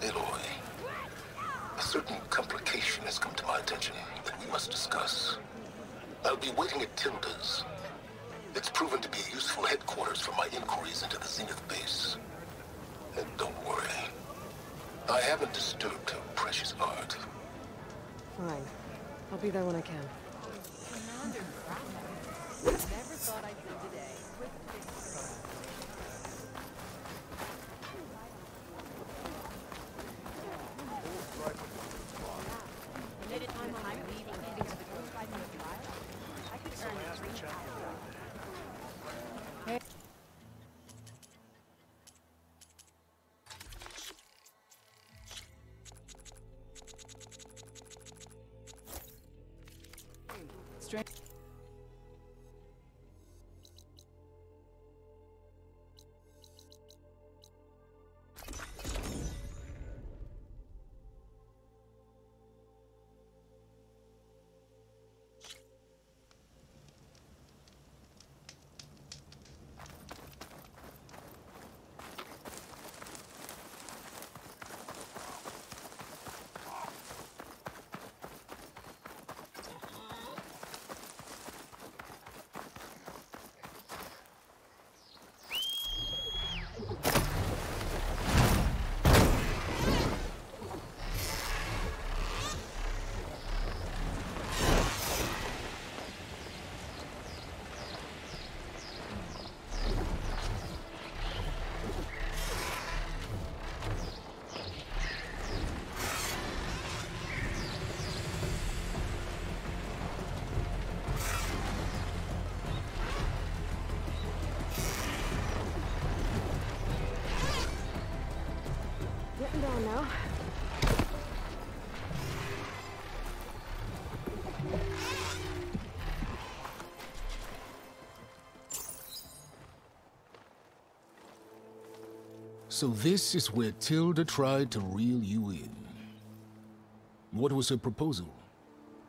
Aloy, a certain complication has come to my attention that we must discuss. I'll be waiting at Tilda's. It's proven to be a useful headquarters for my inquiries into the Zenith base. And don't worry, I haven't disturbed her precious art. Fine. I'll be there when I can. Never thought I'd see today. Getting down now. So this is where Tilda tried to reel you in. What was her proposal?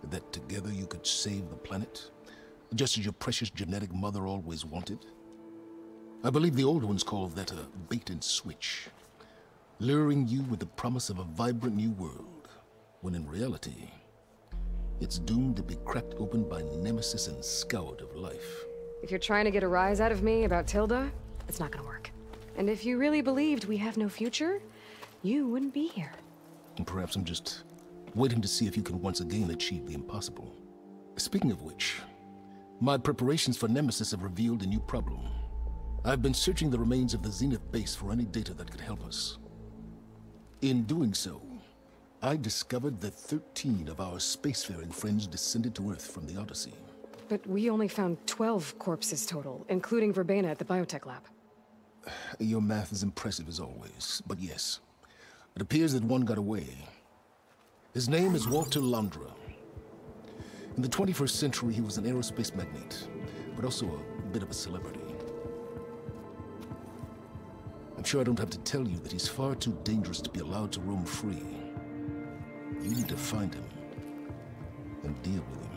That together you could save the planet? Just as your precious genetic mother always wanted? I believe the old ones called that a bait and switch. Luring you with the promise of a vibrant new world, when in reality, it's doomed to be cracked open by nemesis and scoured of life. If you're trying to get a rise out of me about Tilda, it's not gonna work. And if you really believed we have no future, you wouldn't be here. And perhaps I'm just waiting to see if you can once again achieve the impossible. Speaking of which, my preparations for Nemesis have revealed a new problem. I've been searching the remains of the Zenith base for any data that could help us. In doing so, I discovered that 13 of our spacefaring friends descended to Earth from the Odyssey. But we only found 12 corpses total, including Verbena at the biotech lab. Your math is impressive as always, but yes, it appears that one got away. His name is Walter Londra. In the 21st century, he was an aerospace magnate, but also a bit of a celebrity. I'm sure I don't have to tell you that he's far too dangerous to be allowed to roam free. You need to find him and deal with him.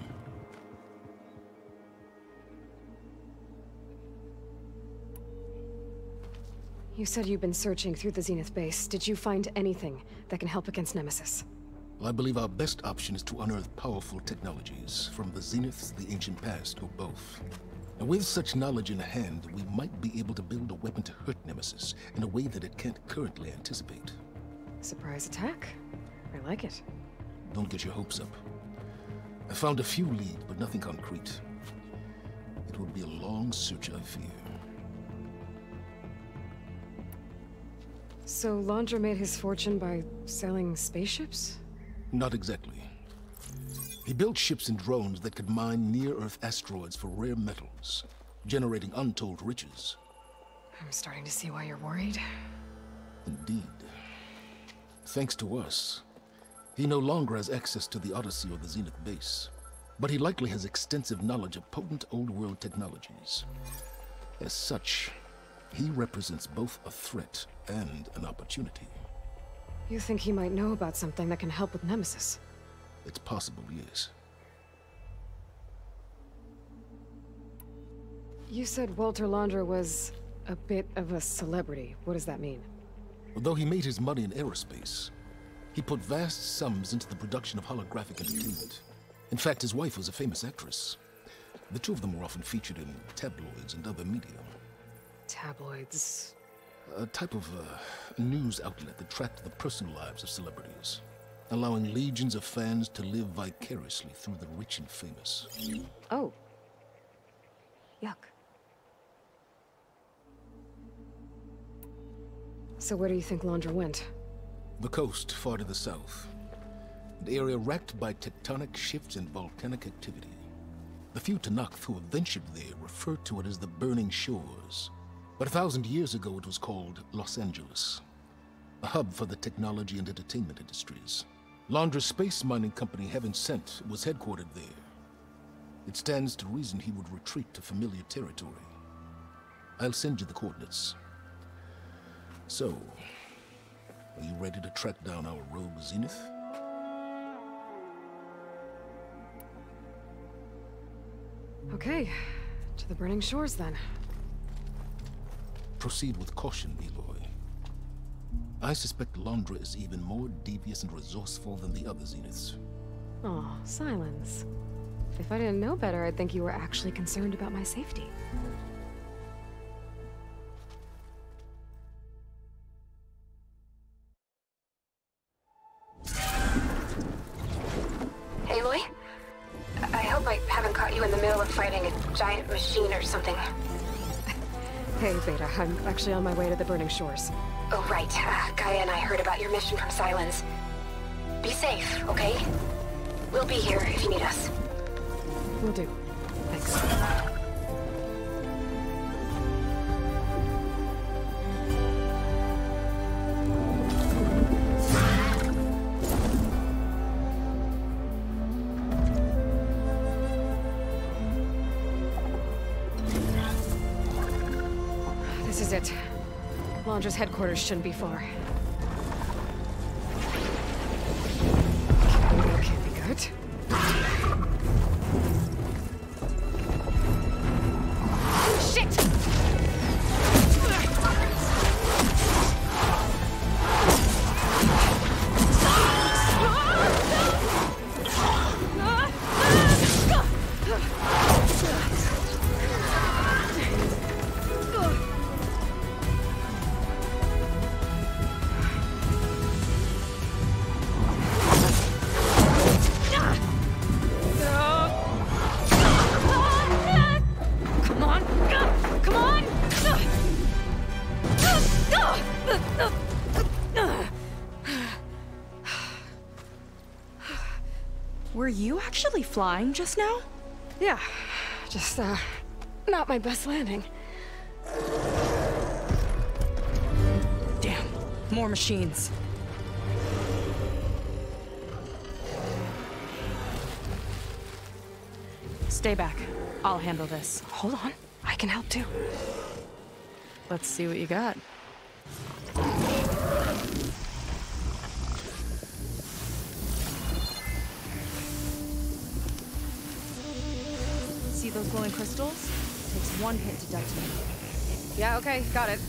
You said you've been searching through the Zenith base. Did you find anything that can help against Nemesis? Well, I believe our best option is to unearth powerful technologies from the Zenith, the ancient past, or both. And with such knowledge in hand, we might be able to build a weapon to hurt Nemesis in a way that it can't currently anticipate. Surprise attack? I like it. Don't get your hopes up. I found a few leads, but nothing concrete. It will be a long search, I fear. So Londra made his fortune by selling spaceships? Not exactly. He built ships and drones that could mine near-Earth asteroids for rare metals, generating untold riches. I'm starting to see why you're worried. Indeed. Thanks to us, he no longer has access to the Odyssey or the Zenith base, but he likely has extensive knowledge of potent old-world technologies. As such, he represents both a threat and an opportunity. You think he might know about something that can help with Nemesis? It's possible, yes. You said Walter Londra was a bit of a celebrity. What does that mean? Although he made his money in aerospace, he put vast sums into the production of holographic entertainment. In fact, his wife was a famous actress. The two of them were often featured in tabloids and other media. Tabloids. A type of news outlet that tracked the personal lives of celebrities, allowing legions of fans to live vicariously through the rich and famous. Oh. Yuck. So where do you think Londra went? The coast, far to the south. An area racked by tectonic shifts and volcanic activity. The few Tanakh who have ventured there refer to it as the Burning Shores. But 1,000 years ago it was called Los Angeles, a hub for the technology and entertainment industries. Londra's space mining company, Heaven Sent, was headquartered there. It stands to reason he would retreat to familiar territory. I'll send you the coordinates. So, are you ready to track down our rogue Zenith? Okay, to the Burning Shores then. Proceed with caution, Aloy. I suspect Londra is even more devious and resourceful than the other Zeniths. Aw, Silence. If I didn't know better, I'd think you were actually concerned about my safety. Aloy? I hope I haven't caught you in the middle of fighting a giant machine or something. Hey, Beta, I'm actually on my way to the Burning Shores. Oh, right. Gaia and I heard about your mission from Silence. Be safe, okay? We'll be here if you need us. Will do. Thanks. This is it. Londra's headquarters shouldn't be far. Can't be good. Shit! Were you actually flying just now? Yeah, just, not my best landing. Damn, more machines. Stay back. I'll handle this. Hold on, I can help too. Let's see what you got. See those glowing crystals? Takes one hit to detonate. Yeah, okay, got it.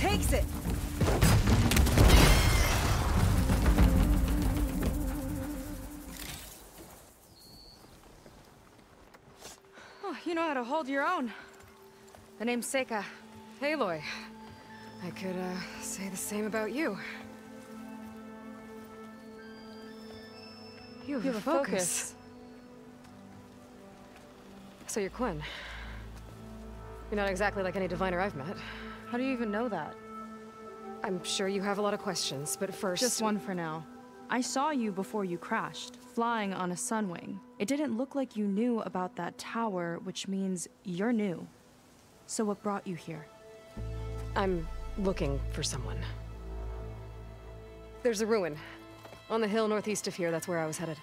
takes it! Oh, you know how to hold your own. The name's Seika. Aloy. I could, say the same about you. You have a focus. So you're Quinn. You're not exactly like any diviner I've met. How do you even know that? I'm sure you have a lot of questions, but first... Just one for now. I saw you before you crashed, flying on a sunwing. It didn't look like you knew about that tower, which means you're new. So what brought you here? I'm looking for someone. There's a ruin. On the hill northeast of here, that's where I was headed.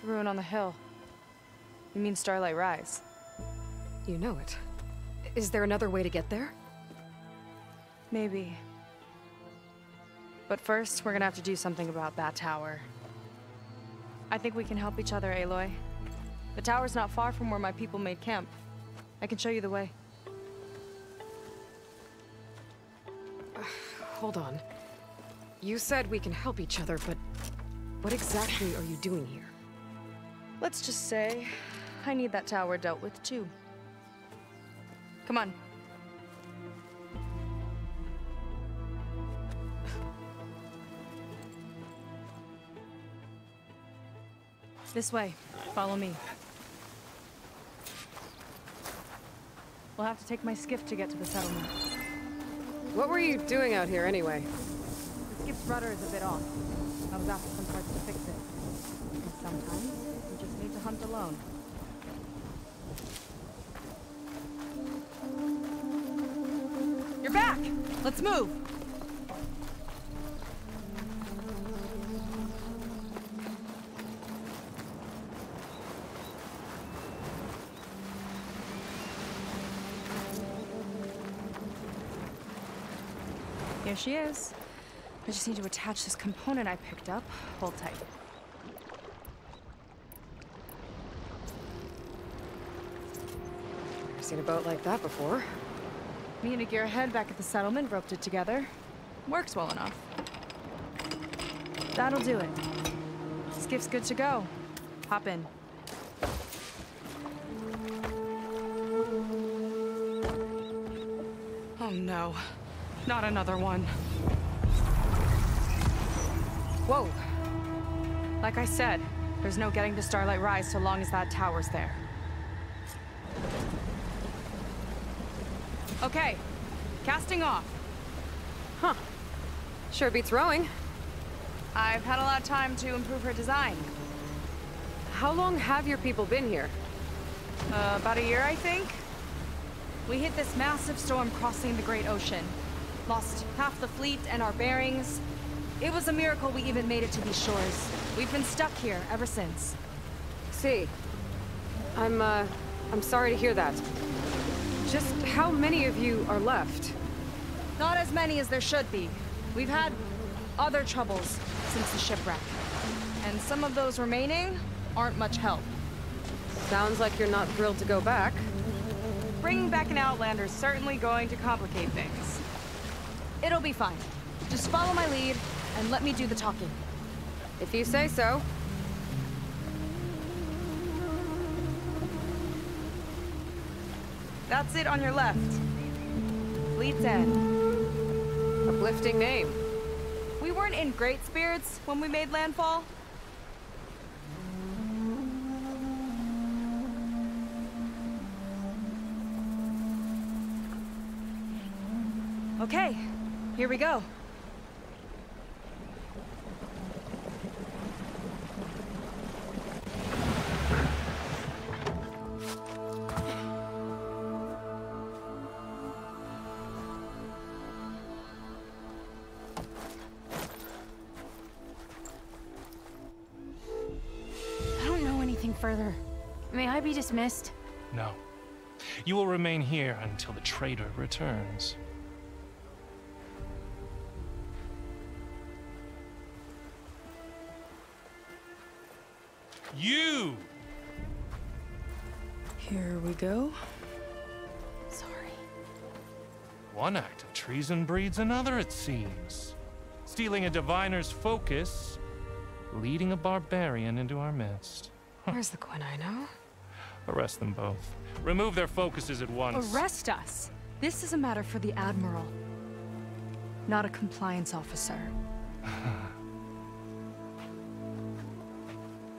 Ruin on the hill. You mean Starlight Rise? You know it. Is there another way to get there? Maybe. But first, we're gonna have to do something about that tower. I think we can help each other, Aloy. The tower's not far from where my people made camp. I can show you the way. Hold on. You said we can help each other, but what exactly are you doing here? Let's just say, I need that tower dealt with too. Come on. This way. Follow me. We'll have to take my skiff to get to the settlement. What were you doing out here anyway? The skiff's rudder is a bit off. I was after some parts to fix it. And sometimes, you just need to hunt alone. You're back! Let's move! Here she is. I just need to attach this component I picked up. Hold tight. Never seen a boat like that before. Me and a gearhead back at the settlement roped it together. Works well enough. That'll do it. Skiff's good to go. Hop in. Oh no. Not another one. Whoa. Like I said, there's no getting to Starlight Rise so long as that tower's there. Okay, casting off. Huh. Sure beats rowing. I've had a lot of time to improve her design. How long have your people been here? About a year, I think. We hit this massive storm crossing the Great Ocean. Lost half the fleet and our bearings. It was a miracle we even made it to these shores. We've been stuck here ever since. See. I'm sorry to hear that. Just how many of you are left? Not as many as there should be. We've had other troubles since the shipwreck. And some of those remaining aren't much help. Sounds like you're not thrilled to go back. Bringing back an Outlander's certainly going to complicate things. It'll be fine. Just follow my lead and let me do the talking. If you say so. That's it on your left. Fleet's End. Uplifting name. We weren't in great spirits when we made landfall. Okay, here we go. I don't know anything further. May I be dismissed? No. You will remain here until the trader returns. You! Here we go. Sorry. One act of treason breeds another, it seems. Stealing a diviner's focus, leading a barbarian into our midst. Where's the Quinino? Arrest them both. Remove their focuses at once. Arrest us! This is a matter for the Admiral, not a compliance officer.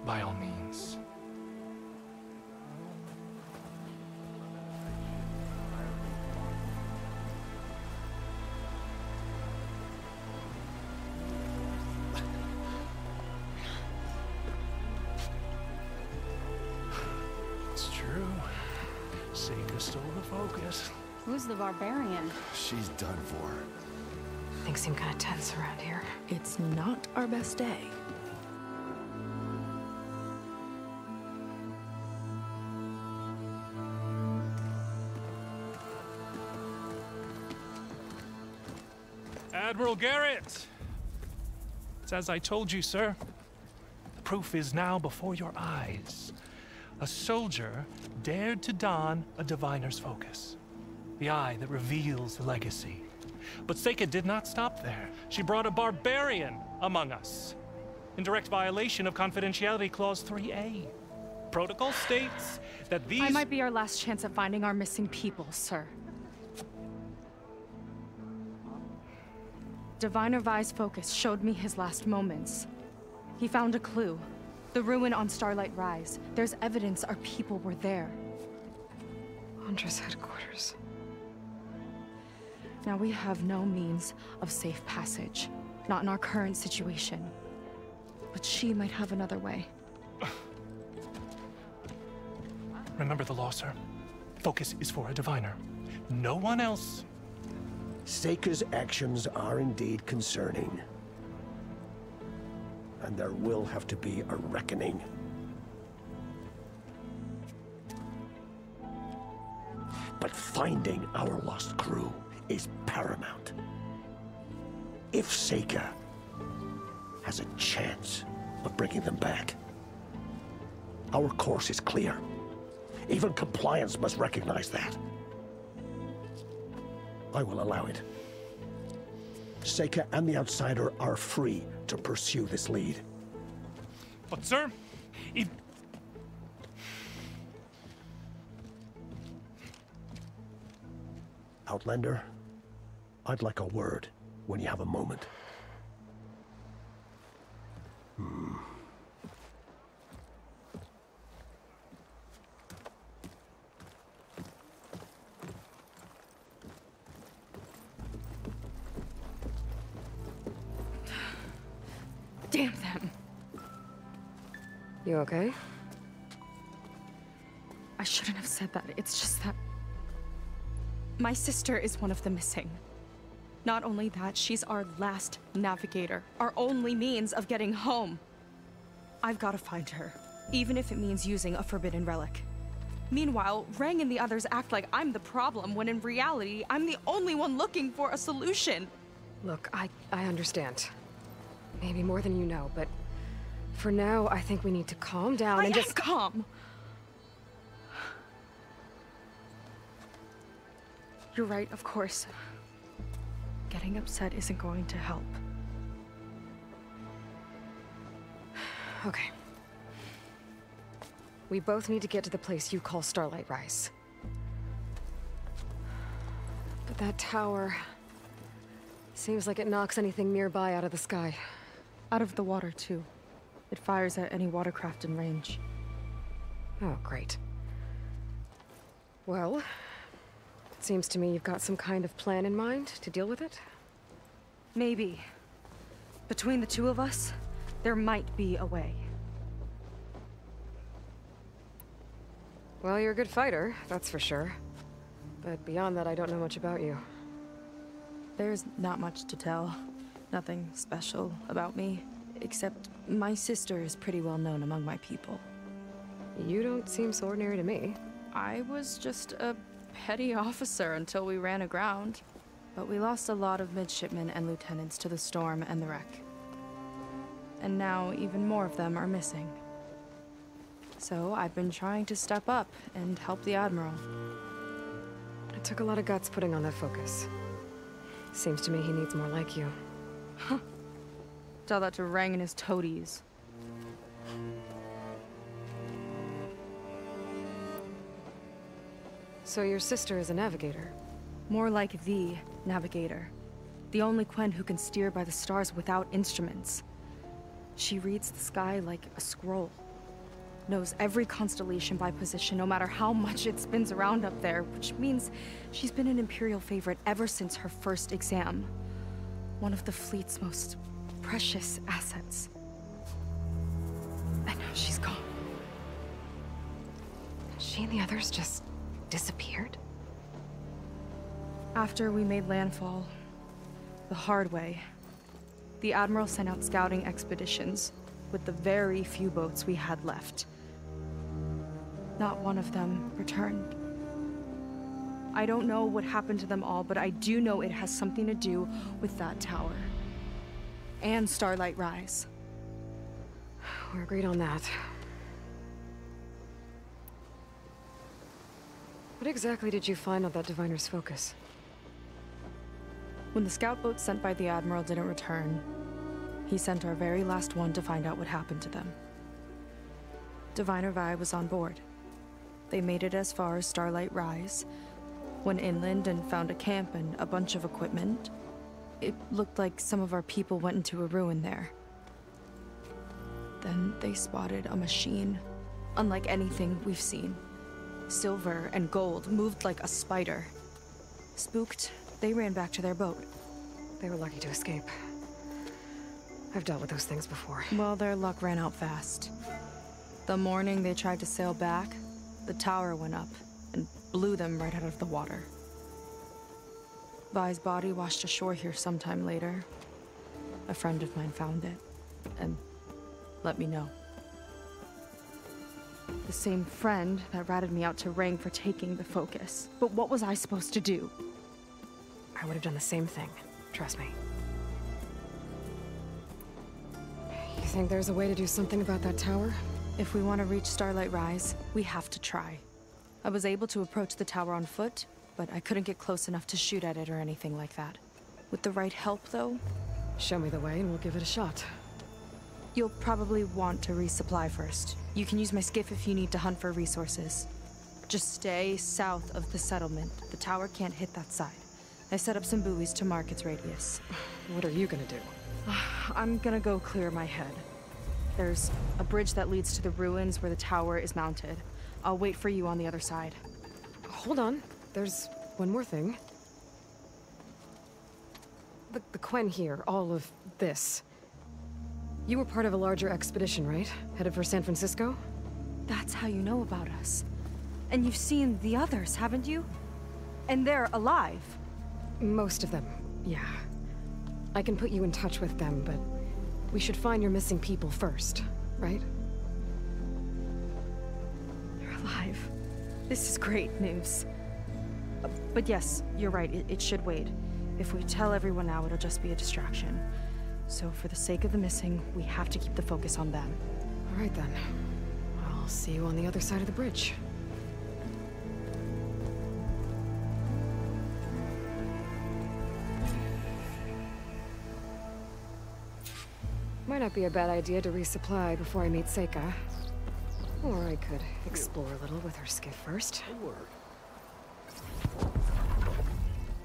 By all means. It's true. Seika stole the focus. Who's the barbarian? She's done for. Things seem kind of tense around here. It's not our best day. Admiral Garrett! It's as I told you, sir. The proof is now before your eyes. A soldier dared to don a diviner's focus. The eye that reveals the legacy. But Seika did not stop there. She brought a barbarian among us. In direct violation of Confidentiality Clause 3A. Protocol states that these— I might be our last chance at finding our missing people, sir. Diviner Vi's focus showed me his last moments. He found a clue. The ruin on Starlight Rise. There's evidence our people were there. Hunter's headquarters. Now we have no means of safe passage. Not in our current situation. But she might have another way. Remember the law, sir. Focus is for a diviner. No one else. Seika's actions are indeed concerning. And there will have to be a reckoning. But finding our lost crew is paramount. If Seika has a chance of bringing them back, our course is clear. Even compliance must recognize that. I will allow it. Seika and the Outsider are free to pursue this lead. But, sir, if— Outlander, I'd like a word when you have a moment. Damn them! You okay? I shouldn't have said that. It's just that my sister is one of the missing. Not only that, she's our last navigator, our only means of getting home. I've got to find her, even if it means using a forbidden relic. Meanwhile, Rang and the others act like I'm the problem, when in reality, I'm the only one looking for a solution. Look, I understand. Maybe more than you know, but for now, I think we need to calm down and just— calm. You're right, of course. Getting upset isn't going to help. Okay. We both need to get to the place you call Starlight Rise. But that tower seems like it knocks anything nearby out of the sky. Out of the water, too. It fires at any watercraft in range. Oh, great. Well, it seems to me you've got some kind of plan in mind to deal with it. Maybe. Between the two of us, there might be a way. Well, you're a good fighter, that's for sure. But beyond that, I don't know much about you. There's not much to tell. Nothing special about me, except my sister is pretty well known among my people. You don't seem so ordinary to me. I was just a petty officer until we ran aground. But we lost a lot of midshipmen and lieutenants to the storm and the wreck. And now even more of them are missing. So I've been trying to step up and help the Admiral. What Took a lot of guts putting on that focus. Seems to me he needs more like you. Tell that to Rang and his toadies. So your sister is a navigator? More like the navigator. The only Quen who can steer by the stars without instruments. She reads the sky like a scroll. Knows every constellation by position, no matter how much it spins around up there, which means she's been an Imperial favorite ever since her first exam. One of the fleet's most precious assets. And now she's gone. She and the others just disappeared? After we made landfall, the hard way, the Admiral sent out scouting expeditions with the very few boats we had left. Not one of them returned. I don't know what happened to them all, but I do know it has something to do with that tower. And Starlight Rise. We're agreed on that. What exactly did you find on that Diviner's focus? When the scout boat sent by the Admiral didn't return, he sent our very last one to find out what happened to them. Diviner Vi was on board. They made it as far as Starlight Rise, went inland and found a camp and a bunch of equipment. It looked like some of our people went into a ruin there. Then they spotted a machine, unlike anything we've seen. Silver and gold, moved like a spider. Spooked, they ran back to their boat. They were lucky to escape. I've dealt with those things before. Well, their luck ran out fast. The morning they tried to sail back, the tower went up and blew them right out of the water. Vi's body washed ashore here sometime later. A friend of mine found it and let me know. The same friend that ratted me out to Rang for taking the focus. But what was I supposed to do? I would have done the same thing. Trust me. You think there's a way to do something about that tower? If we want to reach Starlight Rise, we have to try. I was able to approach the tower on foot, but I couldn't get close enough to shoot at it or anything like that. With the right help, though... Show me the way and we'll give it a shot. You'll probably want to resupply first. You can use my skiff if you need to hunt for resources. Just stay south of the settlement. The tower can't hit that side. I set up some buoys to mark its radius. What are you gonna do? I'm gonna go clear my head. There's a bridge that leads to the ruins where the tower is mounted. I'll wait for you on the other side. Hold on. There's one more thing. The Quen here, all of this. You were part of a larger expedition, right? Headed for San Francisco? That's how you know about us. And you've seen the others, haven't you? And they're alive. Most of them, yeah. I can put you in touch with them, but we should find your missing people first, right? They're alive. This is great news. But yes, you're right, it should wait. If we tell everyone now, it'll just be a distraction. So for the sake of the missing, we have to keep the focus on them. All right then. I'll see you on the other side of the bridge. Might not be a bad idea to resupply before I meet Seika. Or I could explore a little with her skiff first.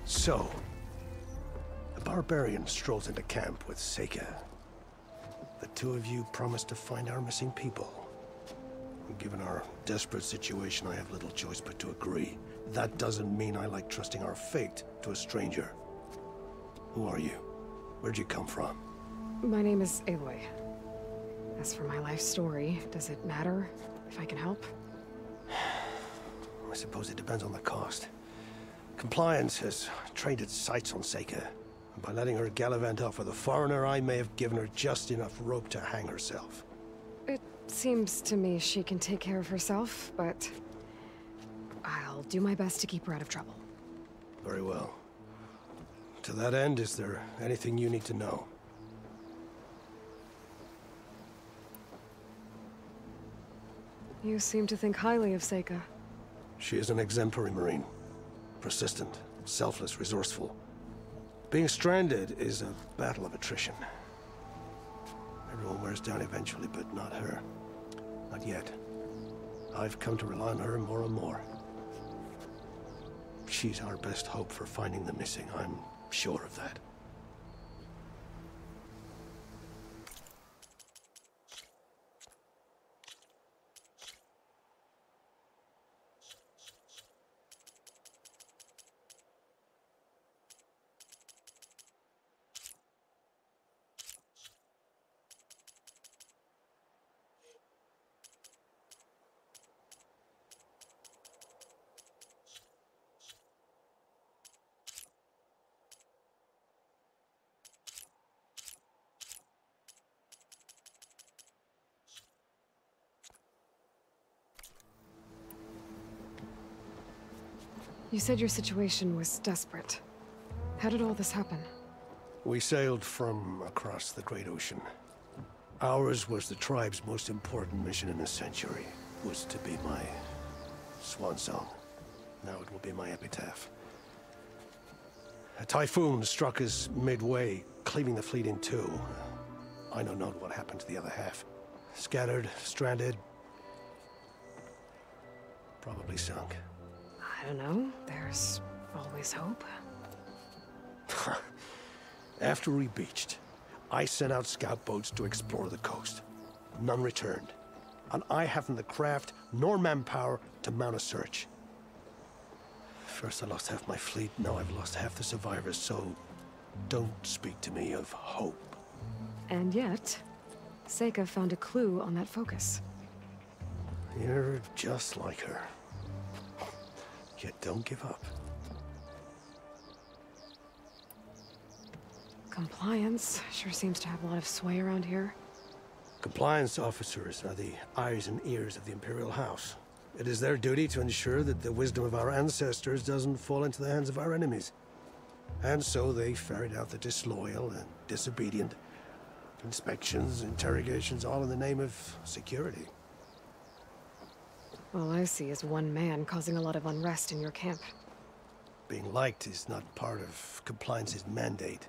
So, the barbarian strolls into camp with Seika. The two of you promised to find our missing people. And given our desperate situation, I have little choice but to agree. That doesn't mean I like trusting our fate to a stranger. Who are you? Where'd you come from? My name is Aloy. As for my life story, does it matter if I can help? I suppose it depends on the cost. Compliance has trained its sights on Seika. And by letting her gallivant off with a foreigner, I may have given her just enough rope to hang herself. It seems to me she can take care of herself, but I'll do my best to keep her out of trouble. Very well. To that end, is there anything you need to know? You seem to think highly of Seika. She is an exemplary Marine. Persistent, selfless, resourceful. Being stranded is a battle of attrition. Everyone wears down eventually, but not her. Not yet. I've come to rely on her more and more. She's our best hope for finding the missing, I'm sure of that. You said your situation was desperate. How did all this happen? We sailed from across the Great Ocean. Ours was the tribe's most important mission in a century. It was to be my swan song. Now it will be my epitaph. A typhoon struck us midway, cleaving the fleet in two. I know not what happened to the other half. Scattered, stranded, probably sunk. I don't know. There's always hope. After we beached, I sent out scout boats to explore the coast. None returned. And I haven't the craft nor manpower to mount a search. First I lost half my fleet, now I've lost half the survivors, so don't speak to me of hope. And yet, Seika found a clue on that focus. You're just like her. Yet don't give up. Compliance sure seems to have a lot of sway around here. Compliance officers are the eyes and ears of the Imperial House. It is their duty to ensure that the wisdom of our ancestors doesn't fall into the hands of our enemies. And so they ferret out the disloyal and disobedient. Inspections, interrogations, all in the name of security. All I see is one man causing a lot of unrest in your camp. Being liked is not part of Compliance's mandate.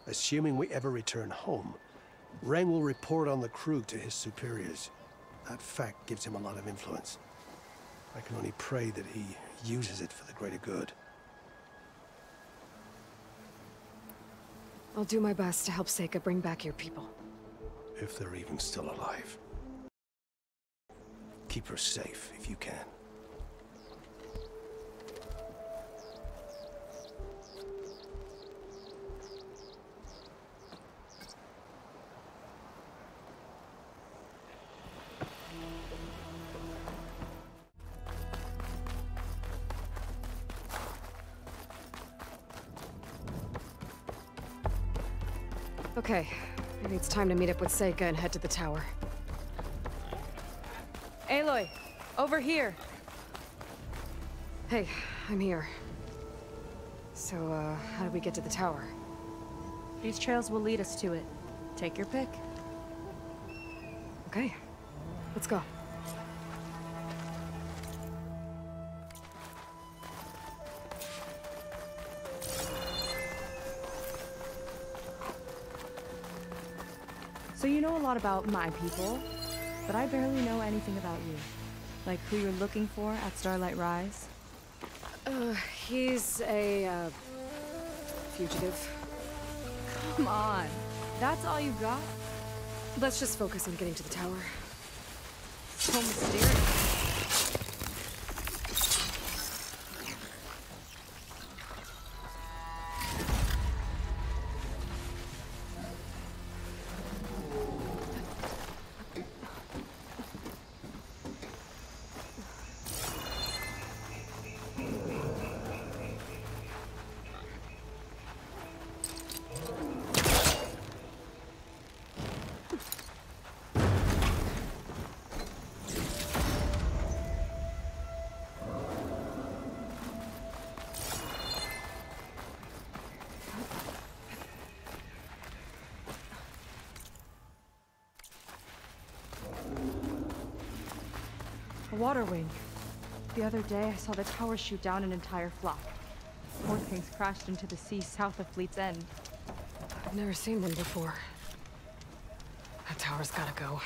Assuming we ever return home, Rang will report on the crew to his superiors. That fact gives him a lot of influence. I can only pray that he uses it for the greater good. I'll do my best to help Seika bring back your people. If they're even still alive. Keep her safe if you can. Okay, maybe it's time to meet up with Seika and head to the tower. Aloy, over here. Hey, I'm here. So, how do we get to the tower? These trails will lead us to it. Take your pick. Okay, let's go. So you know a lot about my people, but I barely know anything about you. Like who you're looking for at Starlight Rise? He's a, fugitive. Come on. That's all you got? Let's just focus on getting to the tower. So mysterious. A water wing. The other day, I saw the tower shoot down an entire flock. Poor things crashed into the sea south of Fleet's End. I've never seen one before. That tower's gotta go.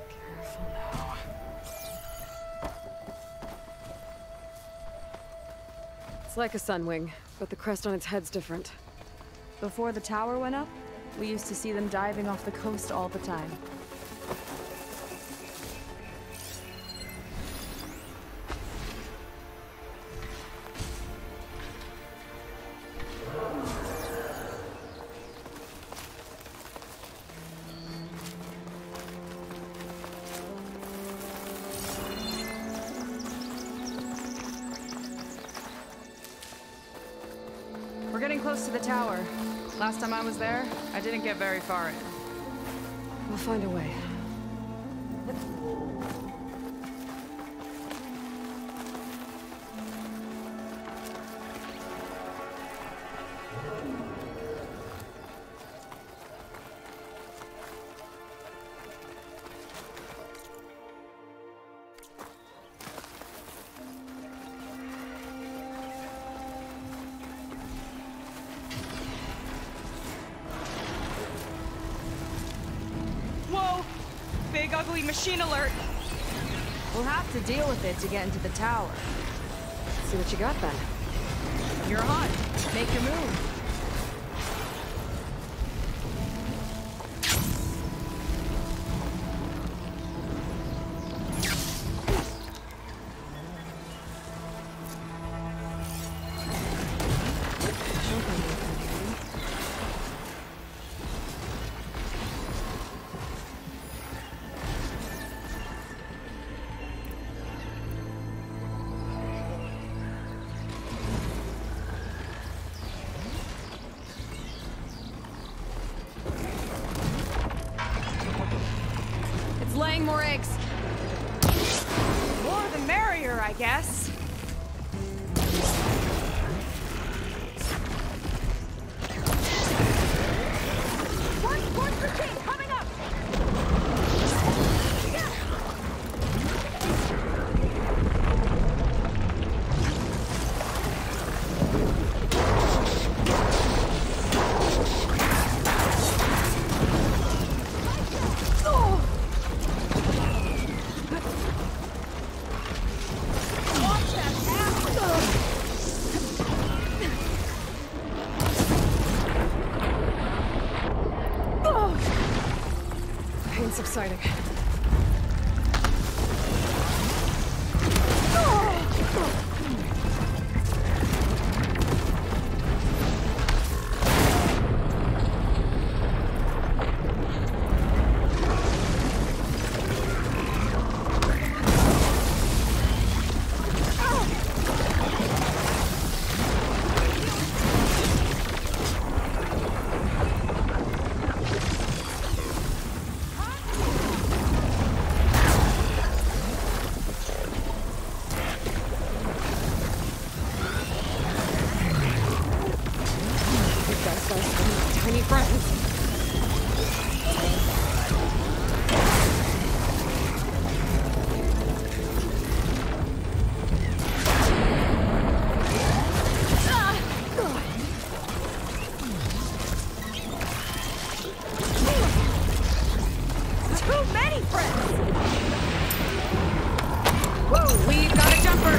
Careful now. It's like a sunwing, but the crest on its head's different. Before the tower went up, we used to see them diving off the coast all the time. We're getting close to the tower. Last time I was there, I didn't get very far in. We'll find a way. Whoa! Big ugly machine alert! We'll have to deal with it to get into the tower. See what you got then. You're hot. Make your move. Laying more eggs. More the merrier, I guess. One for King, coming up! Pain's subsiding. Tiny friends. Too many friends! Whoa, we've got a jumper!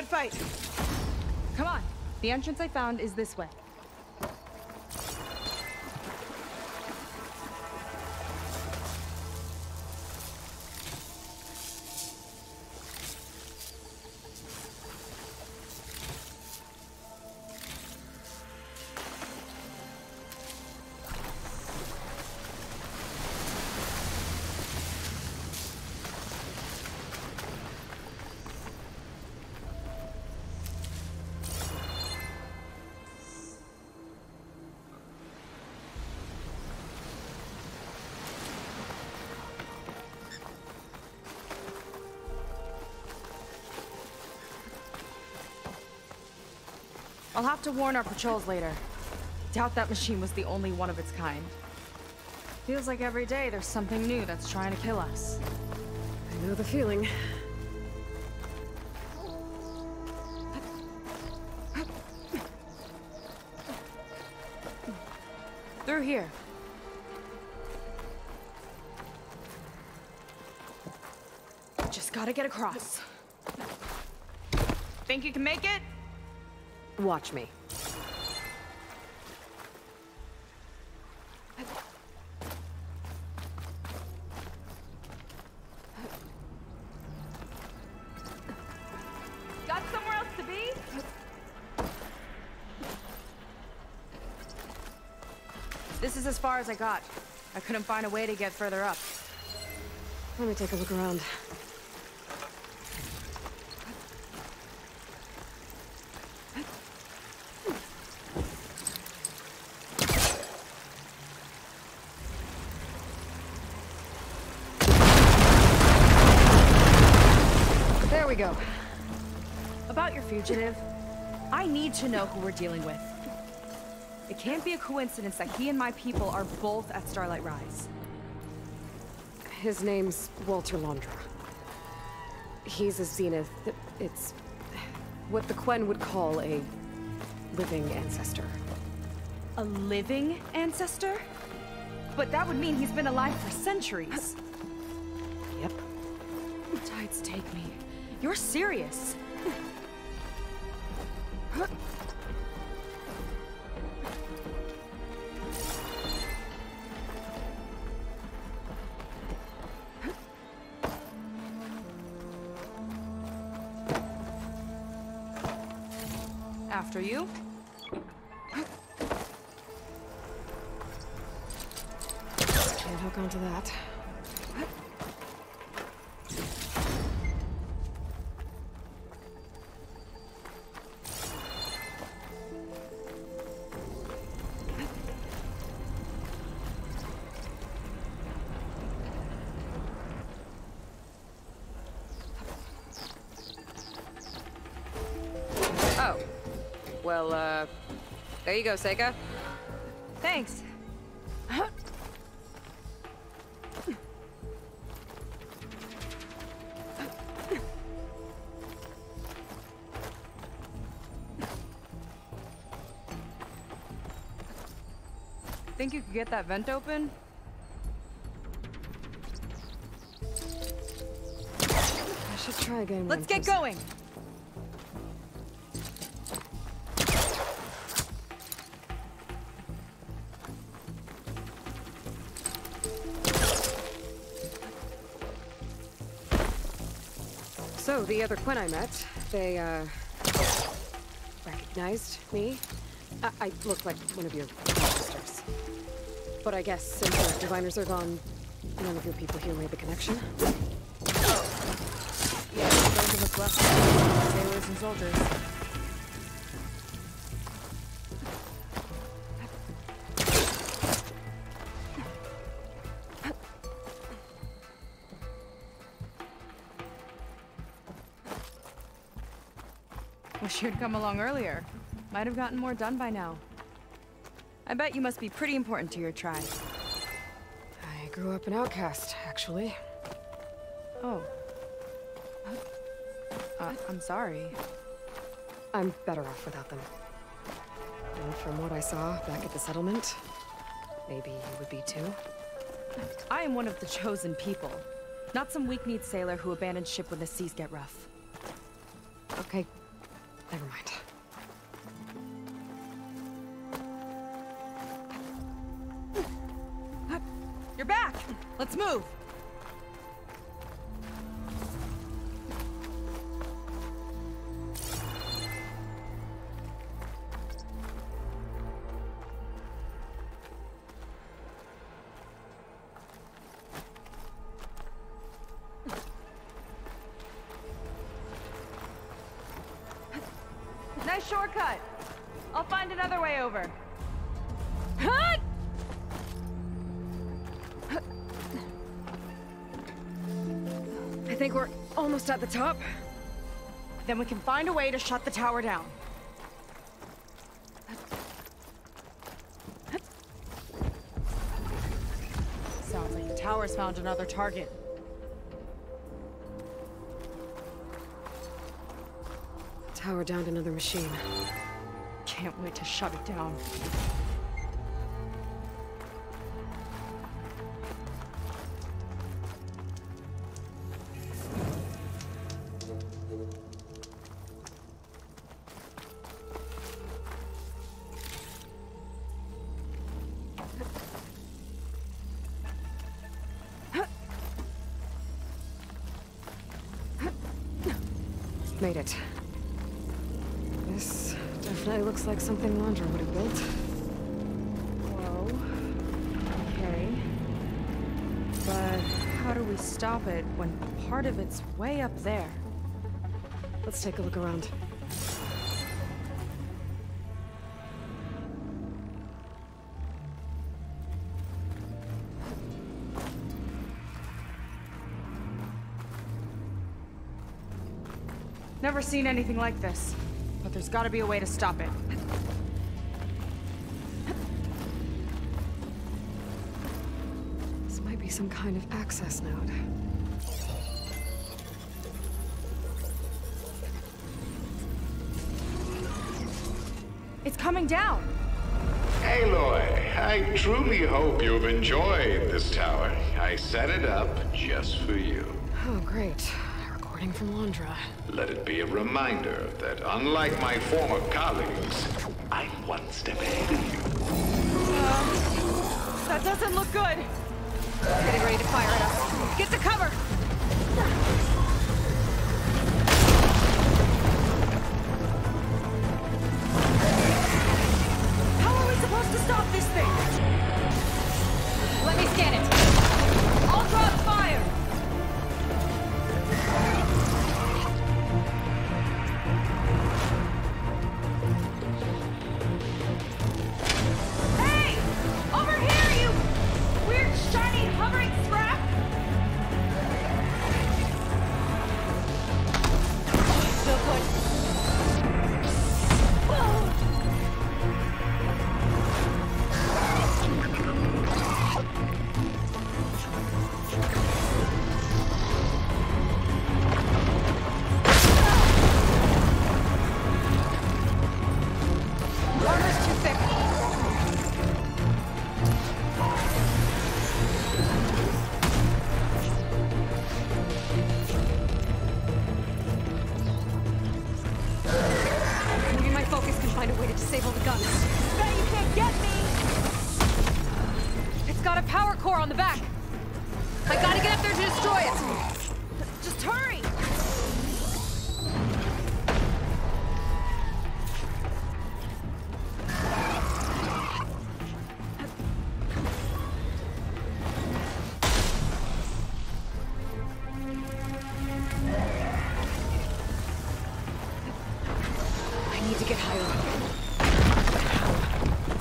Good fight. Come on. The entrance I found is this way. I'll have to warn our patrols later. Doubt that machine was the only one of its kind. Feels like every day there's something new that's trying to kill us. I know the feeling. Through here. Just gotta get across. Think you can make it? Watch me. Got somewhere else to be? This is as far as I got. I couldn't find a way to get further up. Let me take a look around. There we go. About your fugitive, I need to know who we're dealing with. It can't be a coincidence that he and my people are both at Starlight Rise. His name's Walter Londra. He's a Zenith. It's what the Quen would call a living ancestor. A living ancestor? But that would mean he's been alive for centuries. Yep. Tides take me. You're serious. After you. Can't hook onto that. Oh. Well, there you go, Seika. Thanks. Think you could get that vent open? I should try again. Let's get going! So, the other Quen I met, they, recognized me. I look like one of your sisters. But I guess since the diviners are gone, none of your people here made the connection. Yeah, those of us left, sailors and soldiers. Wish you'd come along earlier. Might have gotten more done by now. I bet you must be pretty important to your tribe. I grew up an outcast, actually. Oh. I'm sorry. I'm better off without them. And from what I saw back at the settlement, maybe you would be too. I am one of the chosen people. Not some weak-kneed sailor who abandons ship when the seas get rough. Okay, Never mind. You're back! Let's move! Nice shortcut. I'll find another way over. I think we're almost at the top. Then we can find a way to shut the tower down. Sounds like the tower's found another target. Tower downed another machine. Can't wait to shut it down. Made it. This definitely looks like something Landra would have built. Whoa. Okay. But how do we stop it when part of it's way up there? Let's take a look around. Never seen anything like this, but there's gotta be a way to stop it. This might be some kind of access node. It's coming down! Aloy, I truly hope you've enjoyed this tower. I set it up just for you. Oh, great. Recording from Landra. Let it be a reminder that unlike my former colleagues, I'm one step ahead of you. That doesn't look good! Getting ready to fire at us. Get to cover! How are we supposed to stop this thing? Let me scan it. I'll drop fire! Hey! Over here, you weird, shiny, hovering scrap! Still good. Armor's too thick. Maybe my focus can find a way to disable the guns. Bet you can't get me! It's got a power core on the back. I gotta get up there to destroy it. Just hurry! I need to get higher up.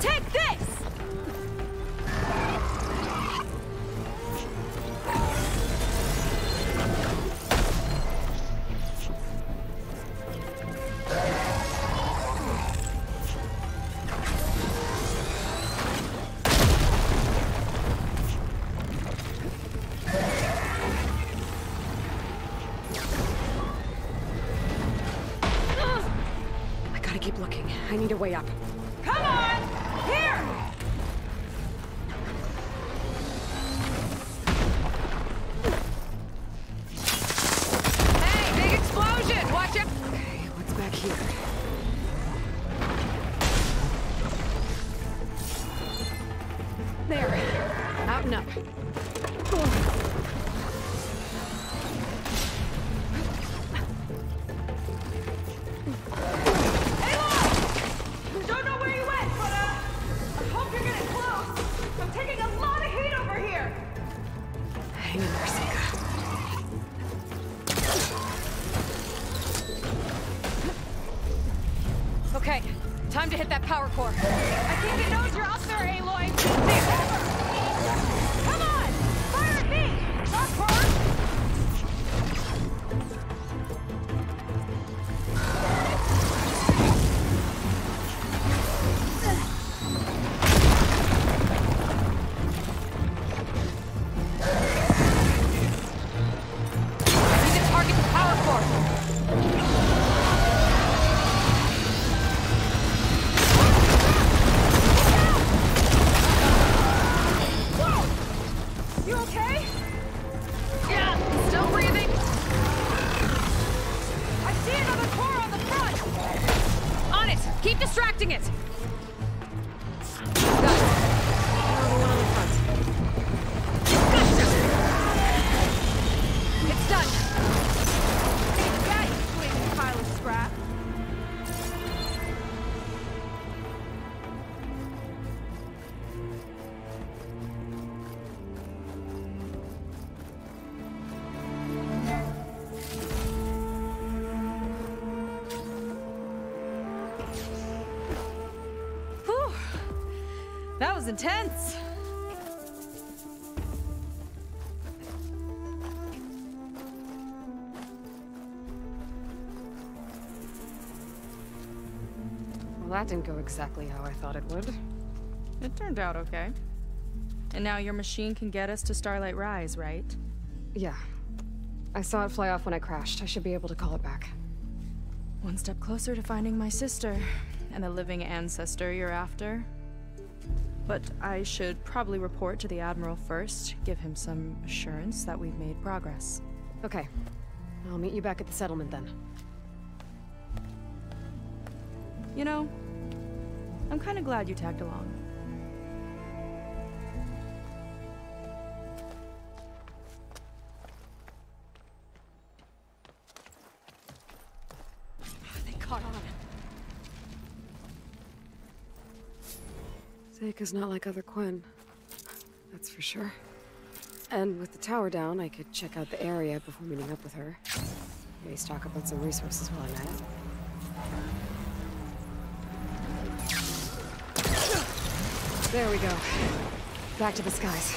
Take this! I gotta keep looking. I need a way up. Come on! Here! Hey, big explosion! Watch it! Okay, what's back here? button up. Don't know where you went, but I hope you're getting close. I'm taking a lot of heat over here. Hang in there, Sika. Okay, time to hit that power core. I think it knows you're up there, Aloy. Come on! Fire at me! Not first! I need to target the power core. You okay? Yeah, still breathing. I see another core on the front! On it! Keep distracting it! Got it. Another one on the front. It's done! Take that, you flaming pile of scrap! Whew. That was intense. Well, that didn't go exactly how I thought it would. It turned out okay. And now your machine can get us to Starlight Rise, right? Yeah. I saw it fly off when I crashed. I should be able to call it back. One step closer to finding my sister and the living ancestor you're after. But I should probably report to the Admiral first, give him some assurance that we've made progress. Okay. I'll meet you back at the settlement then. You know, I'm kind of glad you tagged along. They caught on. Seika's not like other Quen. That's for sure. And with the tower down, I could check out the area before meeting up with her. Maybe stock up on some resources while I'm at it. There we go. Back to the skies.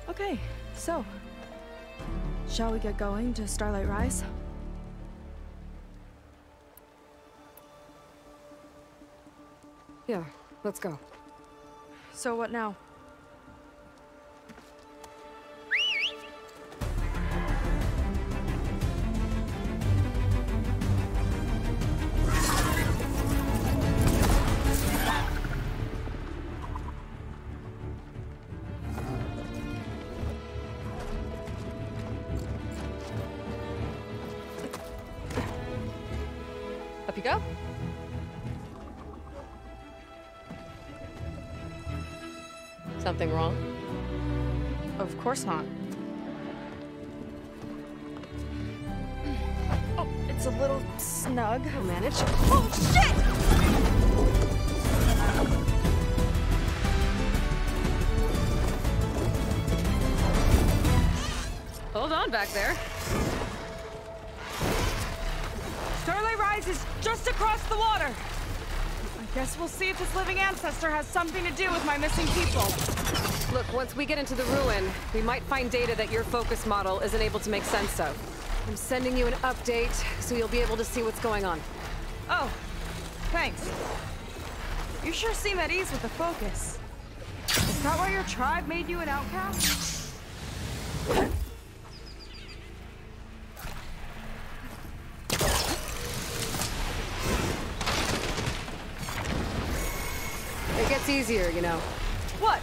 Okay, so, shall we get going to Starlight Rise? Yeah, let's go. So what now? go. Something wrong? Of course not. Oh, it's a little snug. I'll manage. Oh, shit! Hold on back there. Starlight Rise is just across the water. I guess we'll see if this living ancestor has something to do with my missing people. Look, once we get into the ruin, we might find data that your focus model isn't able to make sense of. I'm sending you an update, so you'll be able to see what's going on. Oh, thanks. You sure seem at ease with the focus. Is that why your tribe made you an outcast? It gets easier, you know. What?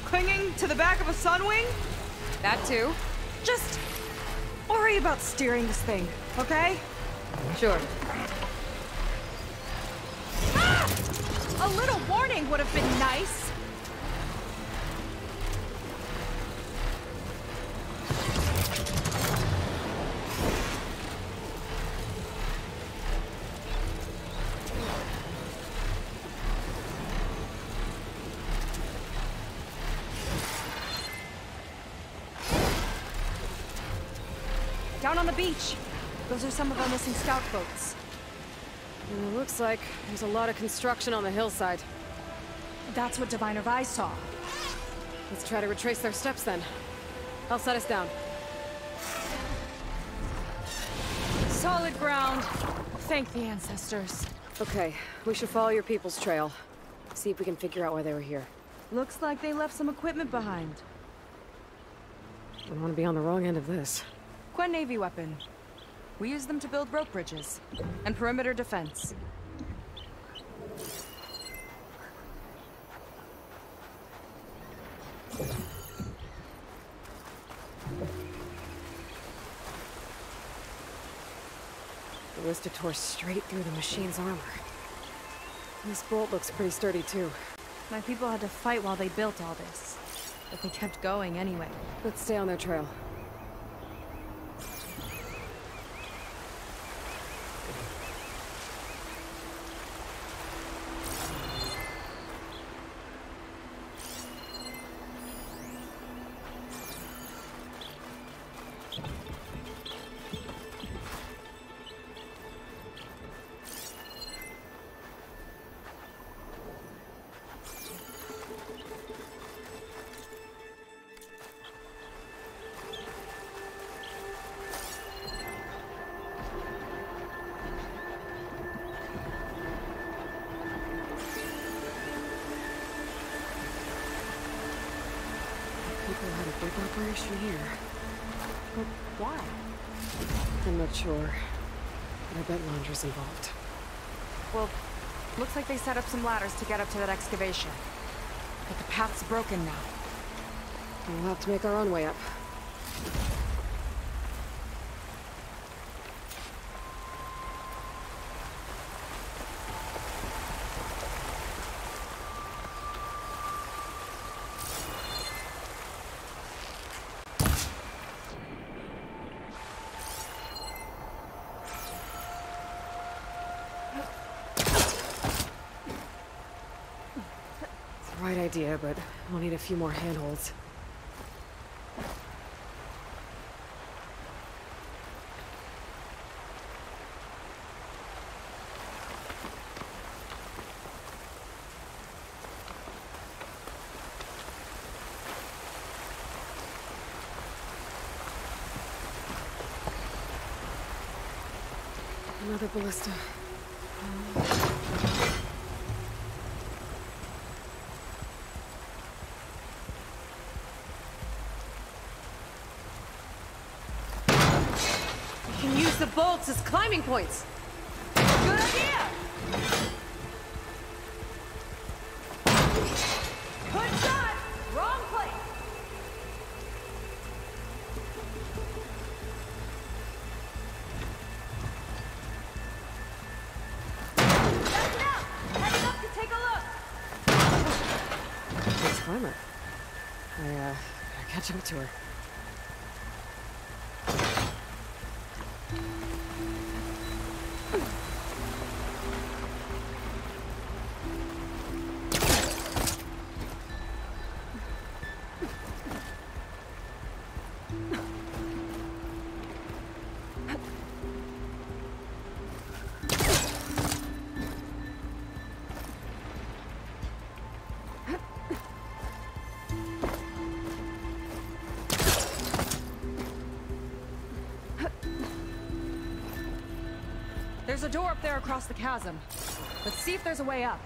Clinging to the back of a sunwing? That too? Just worry about steering this thing, okay? Sure. Ah! A little warning would have been nice. Down on the beach. Those are some of our missing scout boats. It looks like there's a lot of construction on the hillside. That's what Diviner Vi saw. Let's try to retrace their steps then. I'll set us down. Solid ground. Thank the ancestors. Okay, we should follow your people's trail. See if we can figure out why they were here. Looks like they left some equipment behind. I don't want to be on the wrong end of this. Quen Navy weapon. We use them to build rope bridges and perimeter defense. The ballista tore straight through the machine's armor. This bolt looks pretty sturdy too. My people had to fight while they built all this, but they kept going anyway. Let's stay on their trail. People had a big operation here. But why? I'm not sure. But I bet Londra's involved. Well, looks like they set up some ladders to get up to that excavation. But the path's broken now. We'll have to make our own way up. Right idea, but we'll need a few more handholds. Another ballista. Use the bolts as climbing points. Good idea! Good shot! Wrong place! catch up to her. There's a door up there across the chasm. Let's see if there's a way up.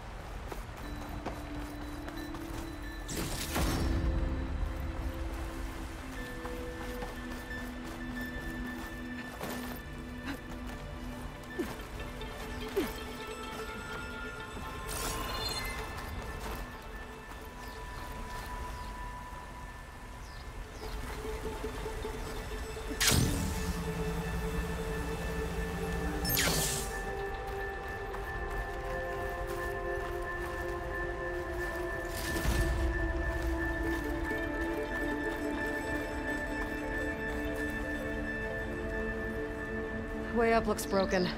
Way up looks broken.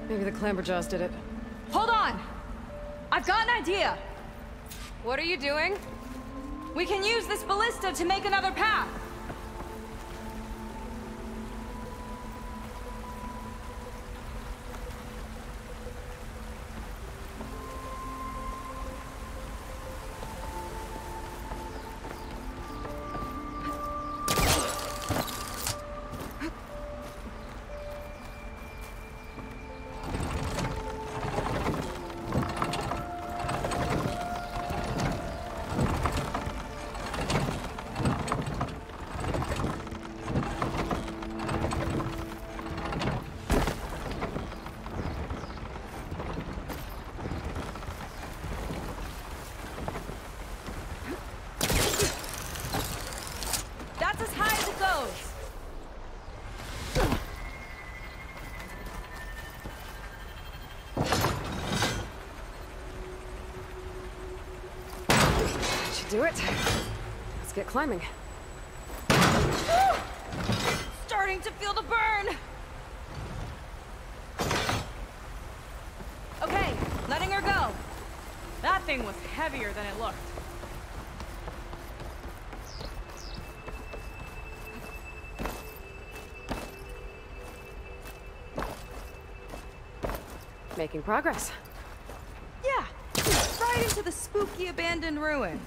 Maybe the Clamberjaws did it. Hold on! I've got an idea! What are you doing? We can use this ballista to make another path! That's as high as it goes! That should do it. Let's get climbing. Starting to feel the burn! Okay, letting her go. That thing was heavier than it looked. Making progress. Yeah, right into the spooky abandoned ruin.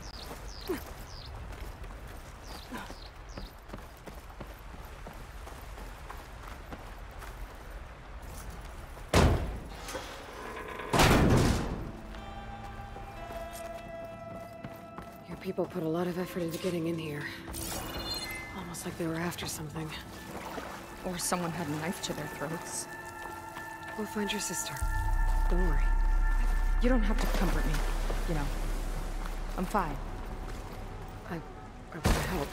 Your people put a lot of effort into getting in here. Almost like they were after something. Or someone had a knife to their throats. We'll find your sister. Don't worry. You don't have to comfort me, you know. I'm fine. I want to help.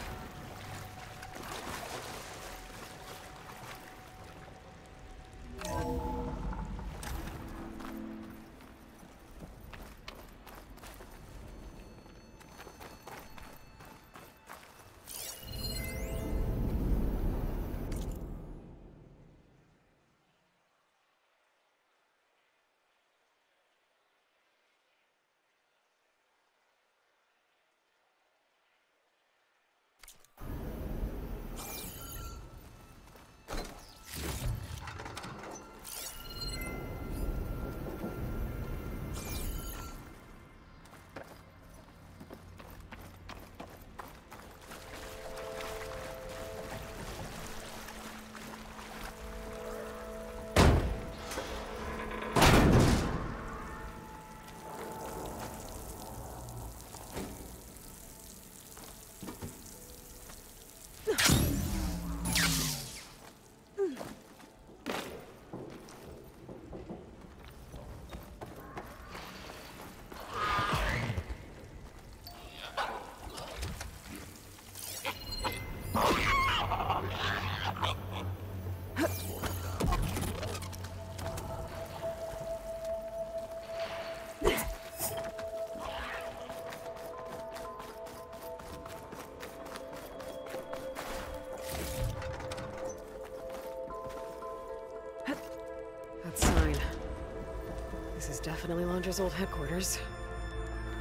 definitely Londra's old headquarters.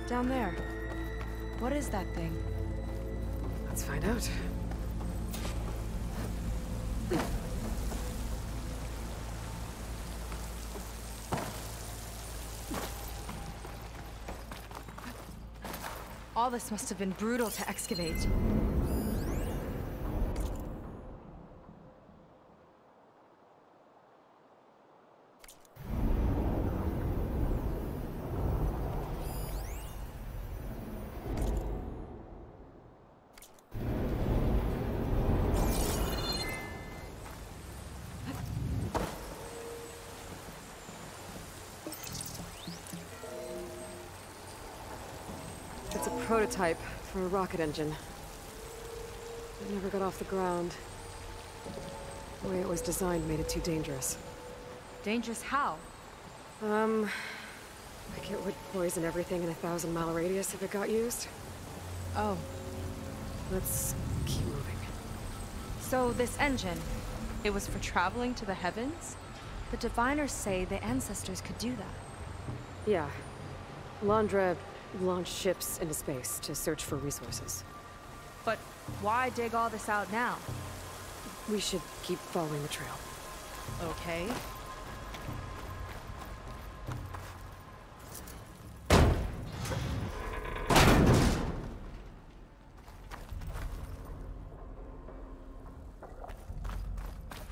Down there. What is that thing? Let's find out. All this must have been brutal to excavate. It's a prototype for a rocket engine. It never got off the ground. The way it was designed made it too dangerous. Dangerous how? Like it would poison everything in a 1,000-mile radius if it got used. Oh. Let's keep moving. So this engine, it was for traveling to the heavens? The diviners say the ancestors could do that. Yeah. Londra launched ships into space to search for resources. But why dig all this out now? We should keep following the trail. Okay.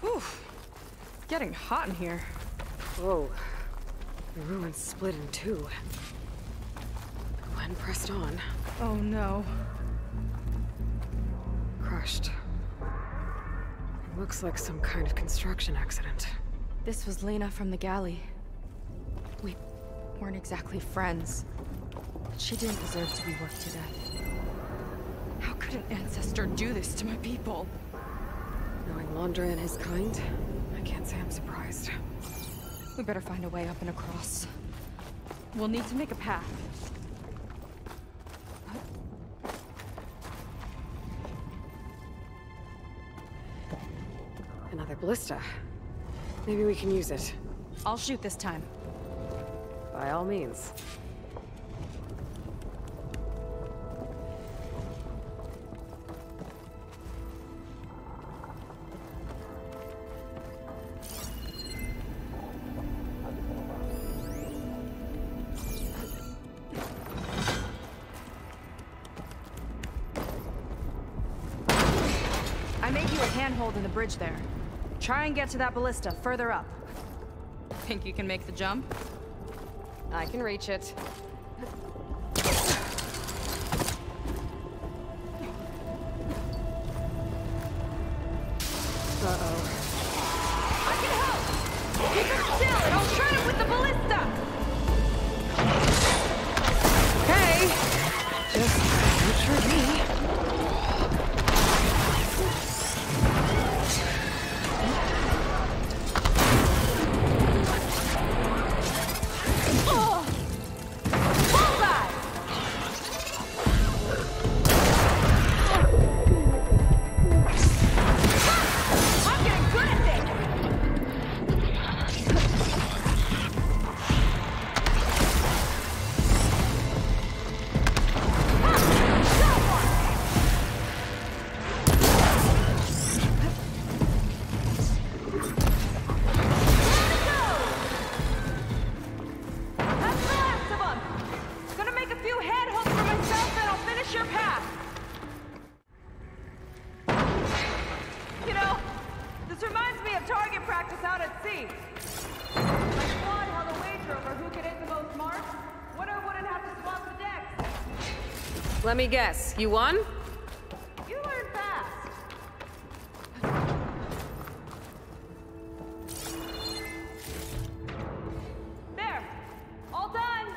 Whew. Getting hot in here. Whoa. The ruins split in two. Gwen pressed on. Oh no. Crushed. It looks like some kind of construction accident. This was Lena from the galley. We weren't exactly friends. But she didn't deserve to be worked to death. How could an ancestor do this to my people? Knowing Londra and his kind, I can't say I'm surprised. We better find a way up and across. We'll need to make a path. Another ballista. Maybe we can use it. I'll shoot this time. By all means. I made you a handhold in the bridge there. Try and get to that ballista further up. Think you can make the jump? I can reach it. Uh-oh. I can help! Keep it still and I'll shred it with the ballista! Okay. Just don't shred me. Let me guess, you won? You learn fast. There. All done.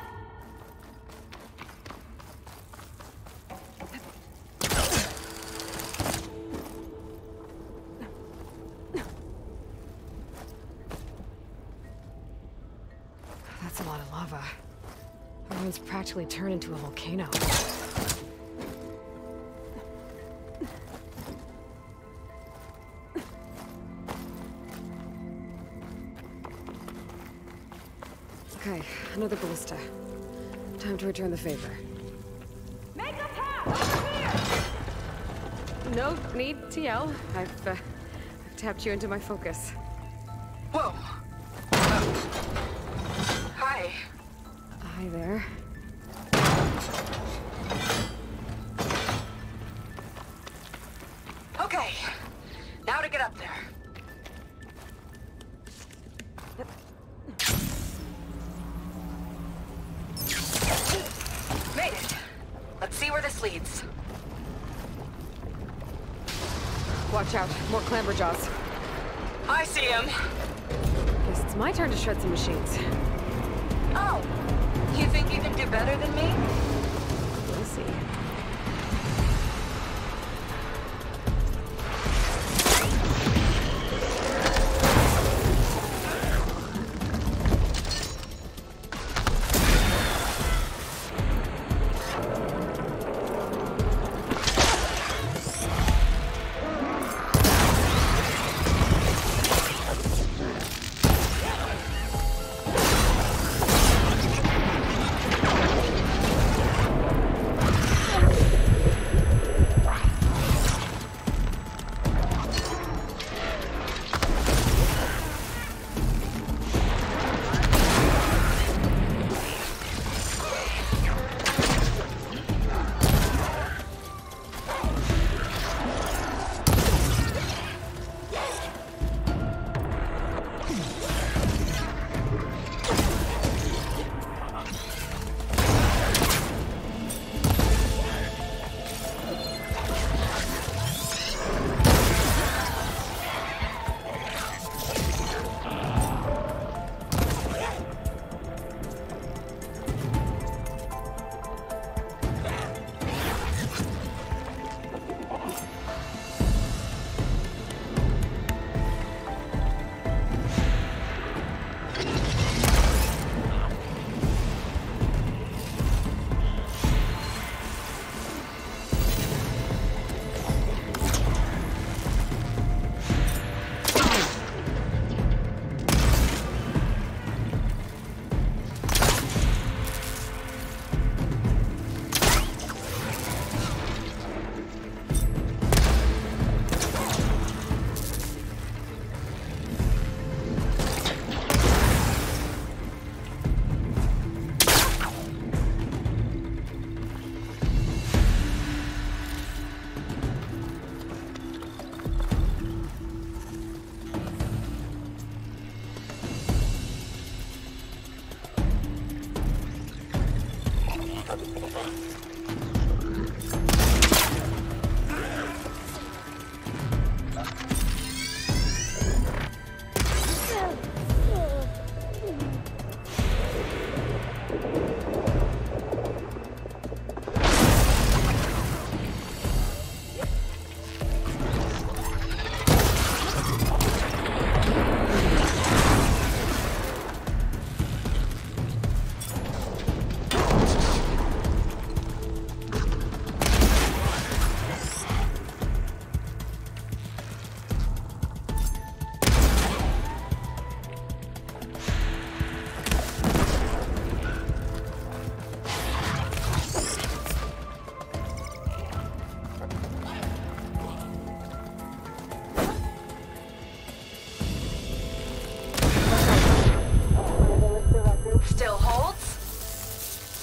That's a lot of lava. Everyone's practically turned into a volcano. Okay, another ballista. Time to return the favor. Make a path over here! No need to yell. I've tapped you into my focus. Whoa. Hi. Hi there. Okay. Now to get up there. Made it. Let's see where this leads. Watch out, more clamberjaws. I see him. Guess it's my turn to shred some machines. Oh. You think you can do better than me? We'll see.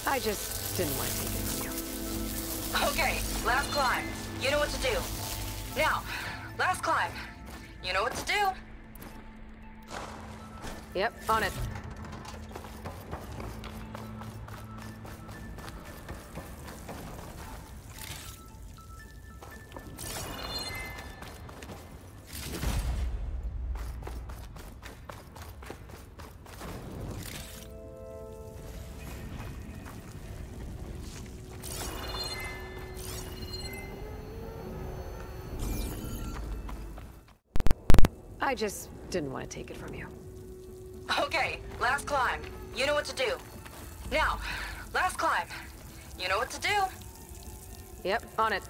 I just didn't want to take it from you. Okay, last climb. You know what to do. Now, last climb. You know what to do. Yep, on it. I just didn't want to take it from you. Okay, last climb. You know what to do. Now, last climb. You know what to do. Yep, on it.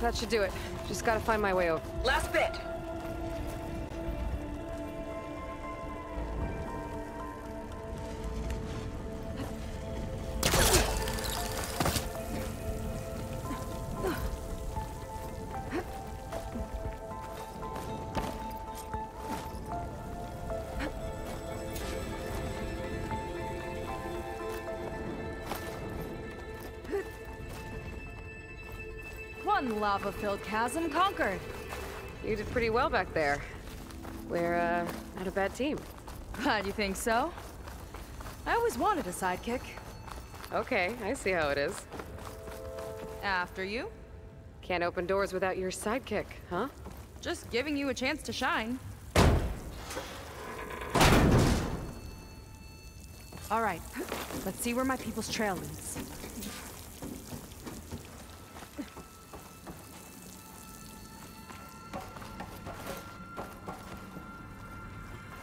That should do it. Just gotta find my way over. Last bit. One lava-filled chasm conquered. You did pretty well back there. We're, not a bad team. You think so? I always wanted a sidekick. Okay, I see how it is. After you. Can't open doors without your sidekick, huh? Just giving you a chance to shine. All right, let's see where my people's trail leads.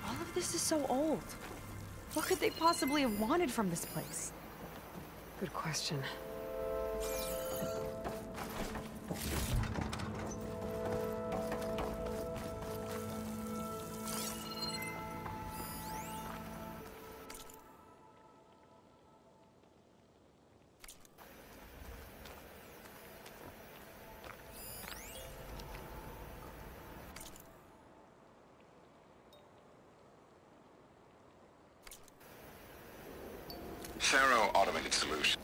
All of this is so old. What could they possibly have wanted from this place? Good question. Thorough automated solution.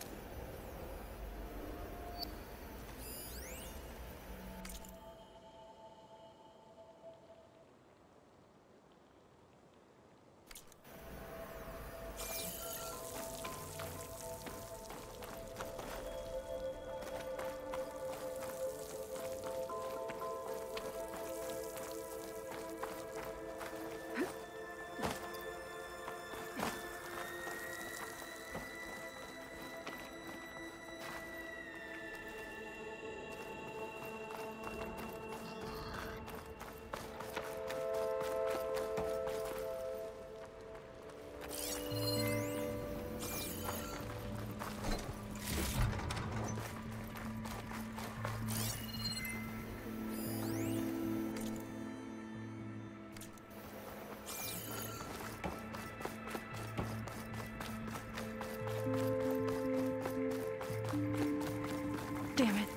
Damn it.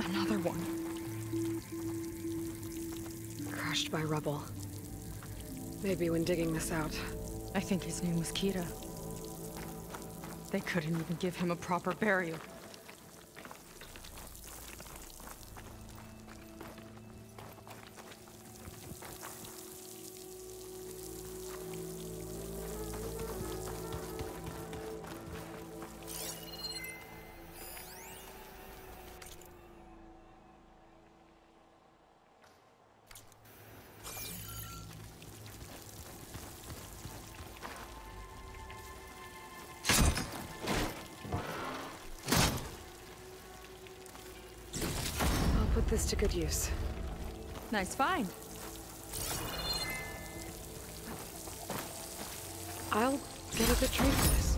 Another one. Crushed by rubble. Maybe when digging this out. I think his name was Kira. They couldn't even give him a proper burial. Put this to good use. Nice find. I'll get a good trade for this.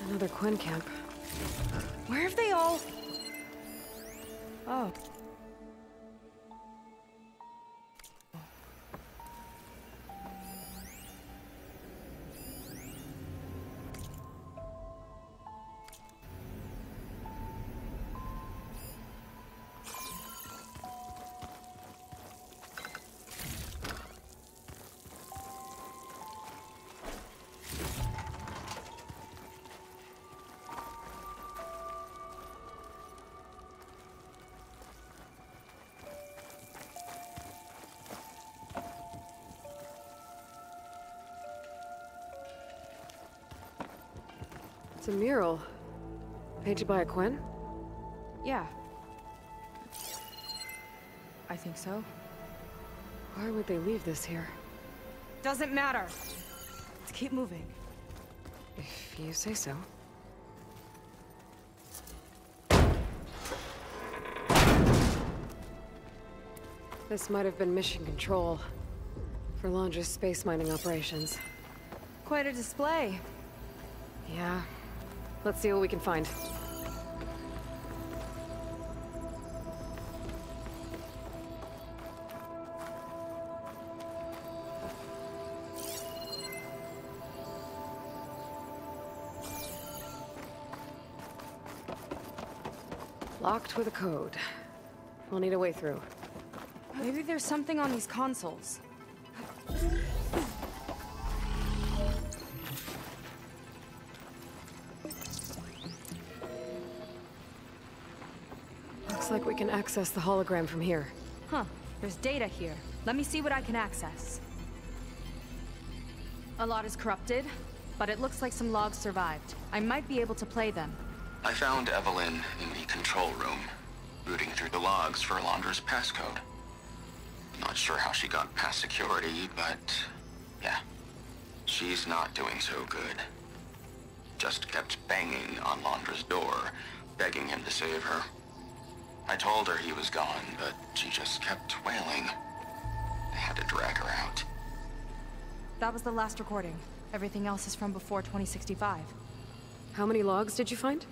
Another Quinn camp. Where have they all... Oh. It's a mural. Painted by a Quinn? Yeah. I think so. Why would they leave this here? Doesn't matter. Let's keep moving. If you say so. This might have been mission control for Londra's space mining operations. Quite a display. Yeah. Let's see what we can find. Locked with a code. We'll need a way through. Maybe there's something on these consoles. Looks like we can access the hologram from here. Huh. There's data here. Let me see what I can access. A lot is corrupted, but it looks like some logs survived. I might be able to play them. I found Evelyn in the control room, rooting through the logs for Londra's passcode. Not sure how she got past security, but yeah, she's not doing so good. Just kept banging on Londra's door, begging him to save her. I told her he was gone, but she just kept wailing. I had to drag her out. That was the last recording. Everything else is from before 2065. How many logs did you find?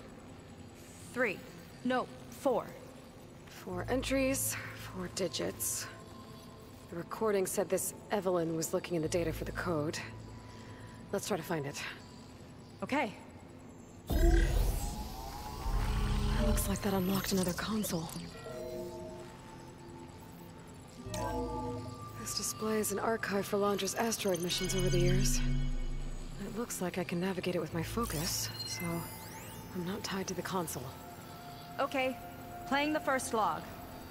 3. No, 4. 4 entries, 4 digits. The recording said this Evelyn was looking in the data for the code. Let's try to find it. Okay. It looks like that unlocked another console. This displays an archive for Londra's asteroid missions over the years. It looks like I can navigate it with my focus, so I'm not tied to the console. Okay. Playing the first log.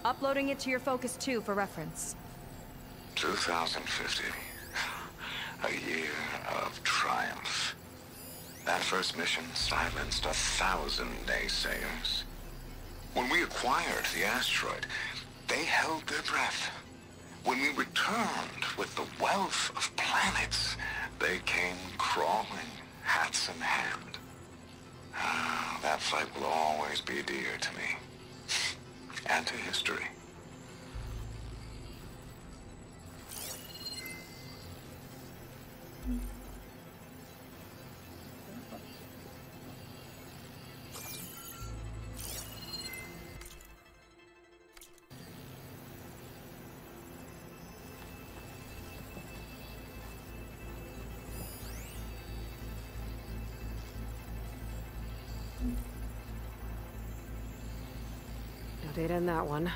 Uploading it to your Focus 2 for reference. 2050. A year of triumph. That first mission silenced 1,000 naysayers. When we acquired the asteroid, they held their breath. When we returned with the wealth of planets, they came crawling, hats in hand. That fight will always be dear to me. And to history. No data in that one.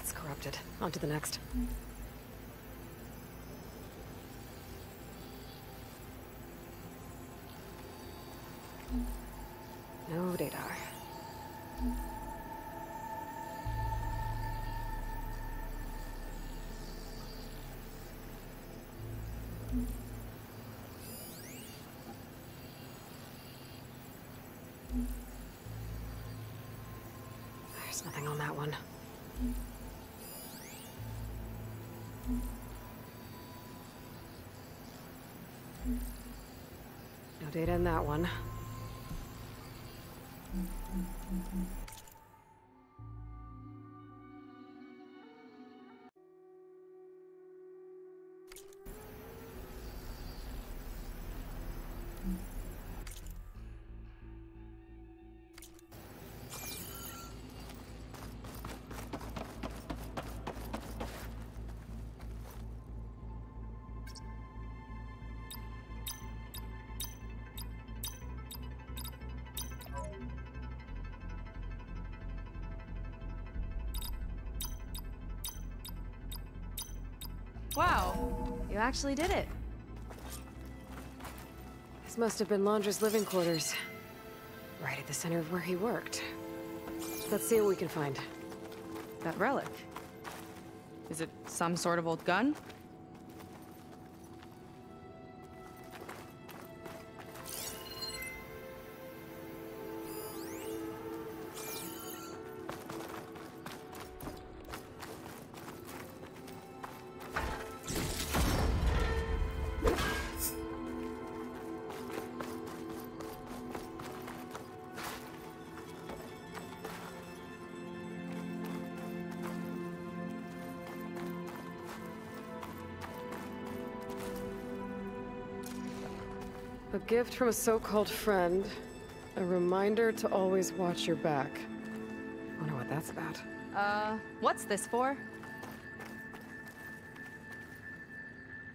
It's corrupted. On to the next. No data. There's nothing on that one. No data in that one. Wow, you actually did it. This must have been Londra's living quarters. Right at the center of where he worked. Let's see what we can find. That relic. Is it some sort of old gun? A gift from a so-called friend. A reminder to always watch your back. Wonder what that's about. What's this for?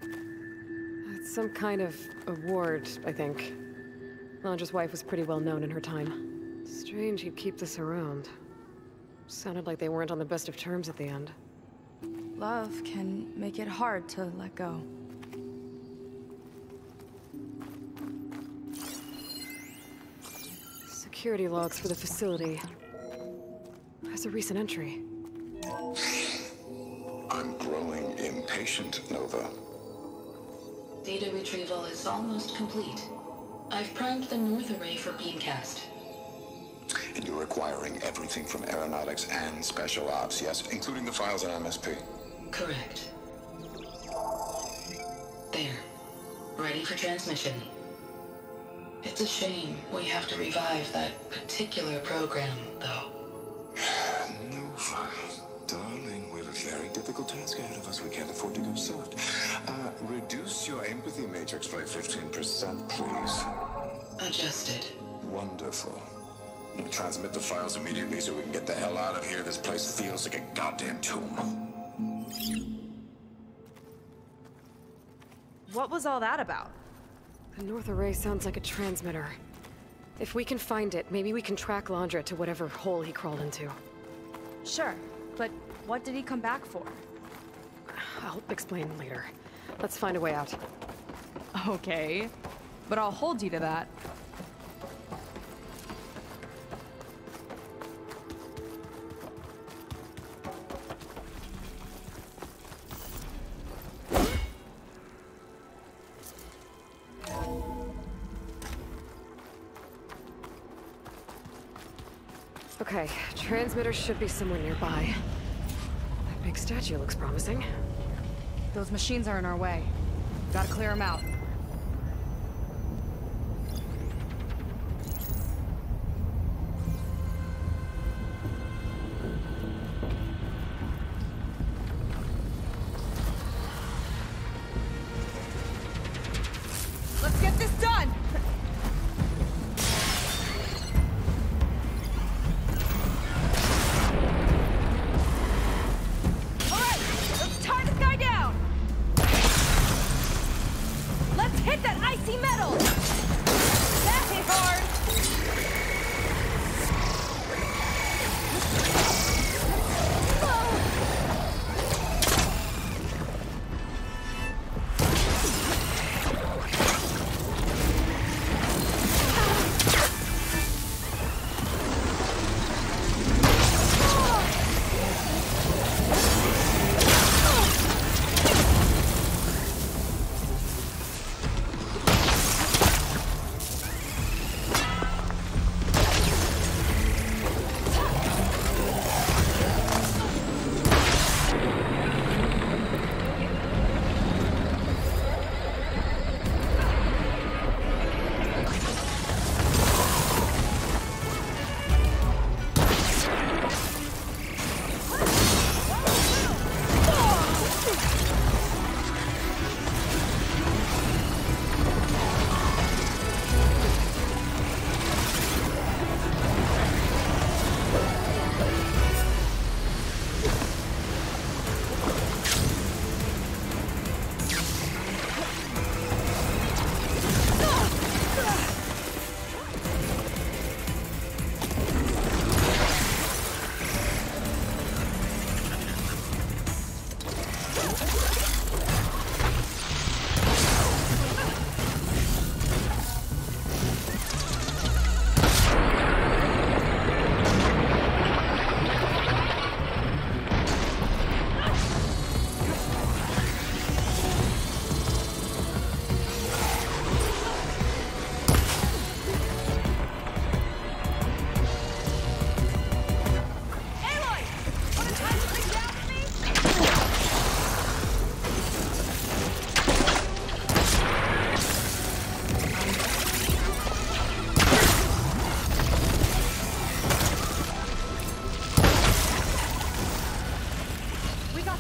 It's some kind of award, I think. Londra's wife was pretty well known in her time. Strange he'd keep this around. Sounded like they weren't on the best of terms at the end. Love can make it hard to let go. Security logs for the facility. There's a recent entry. I'm growing impatient, Nova. Data retrieval is almost complete. I've primed the north array for beamcast. And you're acquiring everything from aeronautics and special ops, yes? Including the files on MSP? Correct. There. Ready for transmission. It's a shame we have to revive that particular program, though. Nova, darling, we have a very difficult task ahead of us. We can't afford to go soft. Reduce your empathy matrix by 15%, please. Adjusted. Wonderful. Transmit the files immediately so we can get the hell out of here. This place feels like a goddamn tomb. What was all that about? The north array sounds like a transmitter. If we can find it, maybe we can track Londra to whatever hole he crawled into. Sure, but what did he come back for? I'll explain later. Let's find a way out. Okay, but I'll hold you to that. Okay, transmitter should be somewhere nearby. That big statue looks promising. Those machines are in our way. Gotta clear them out. Let's get this done!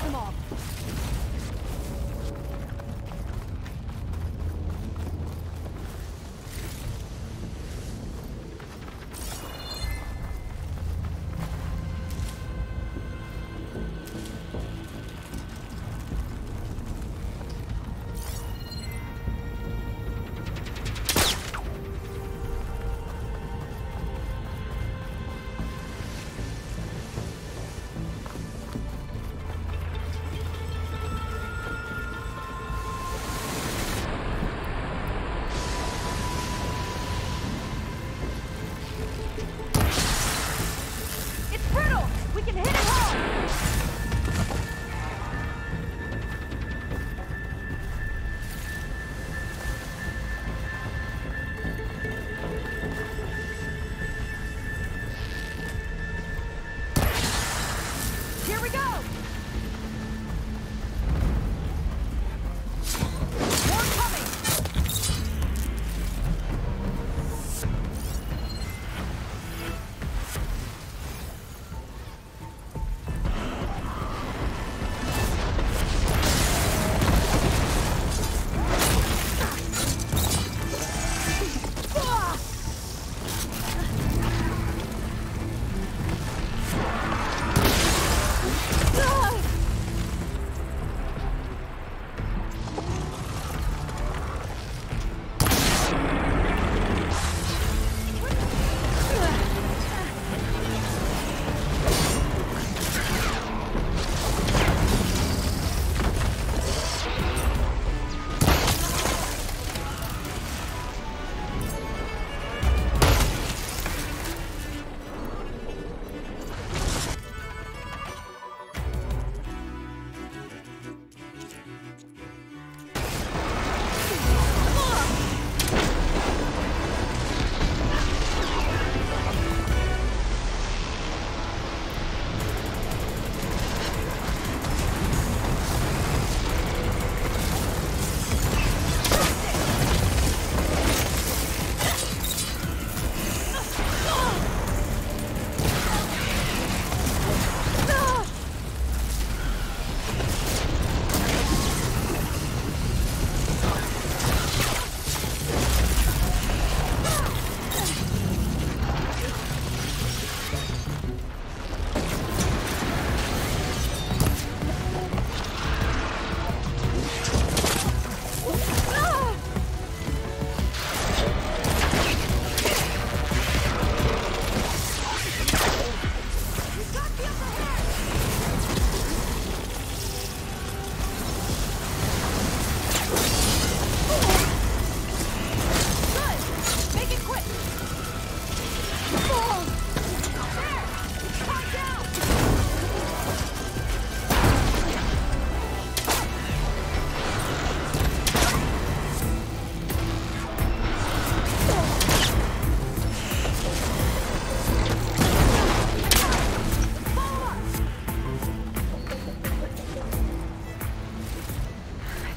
them all.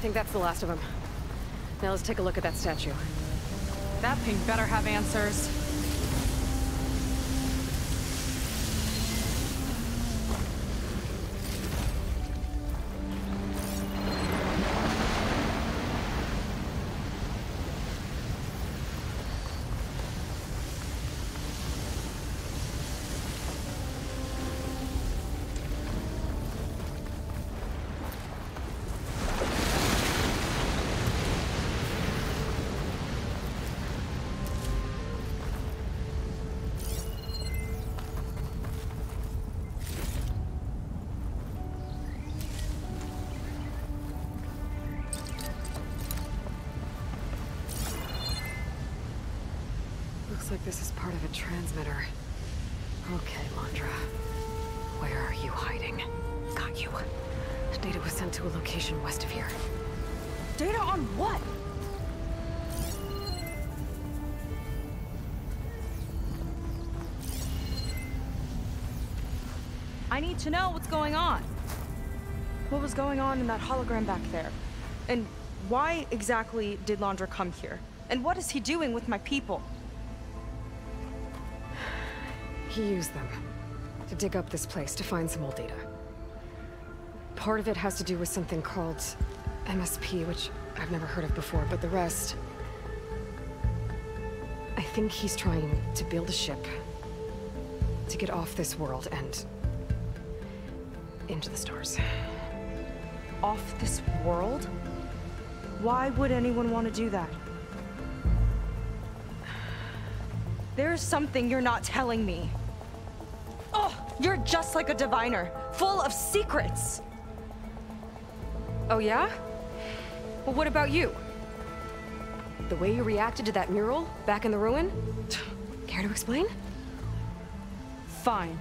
I think that's the last of them. Now let's take a look at that statue. That pink better have answers. Looks like this is part of a transmitter. Okay, Landra. Where are you hiding? Got you. Data was sent to a location west of here. Data on what? I need to know what's going on. What was going on in that hologram back there? And why exactly did Landra come here? And what is he doing with my people? He used them to dig up this place to find some old data. Part of it has to do with something called MSP, which I've never heard of before, but the rest... I think he's trying to build a ship to get off this world and into the stars. Off this world? Why would anyone want to do that? There's something you're not telling me. Oh, you're just like a diviner, full of secrets. Oh yeah? Well, what about you? The way you reacted to that mural back in the ruin? Care to explain? Fine.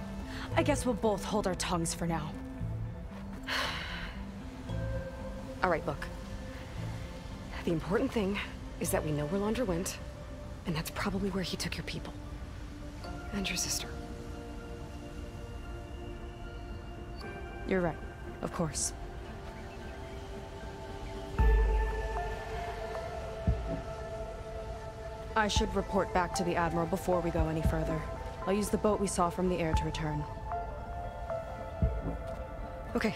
I guess we'll both hold our tongues for now. All right, look. The important thing is that we know where Londra went, and that's probably where he took your people. And your sister. You're right. Of course. I should report back to the Admiral before we go any further. I'll use the boat we saw from the air to return. Okay.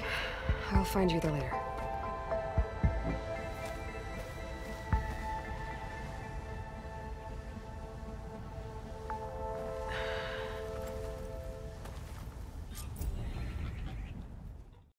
I'll find you there later.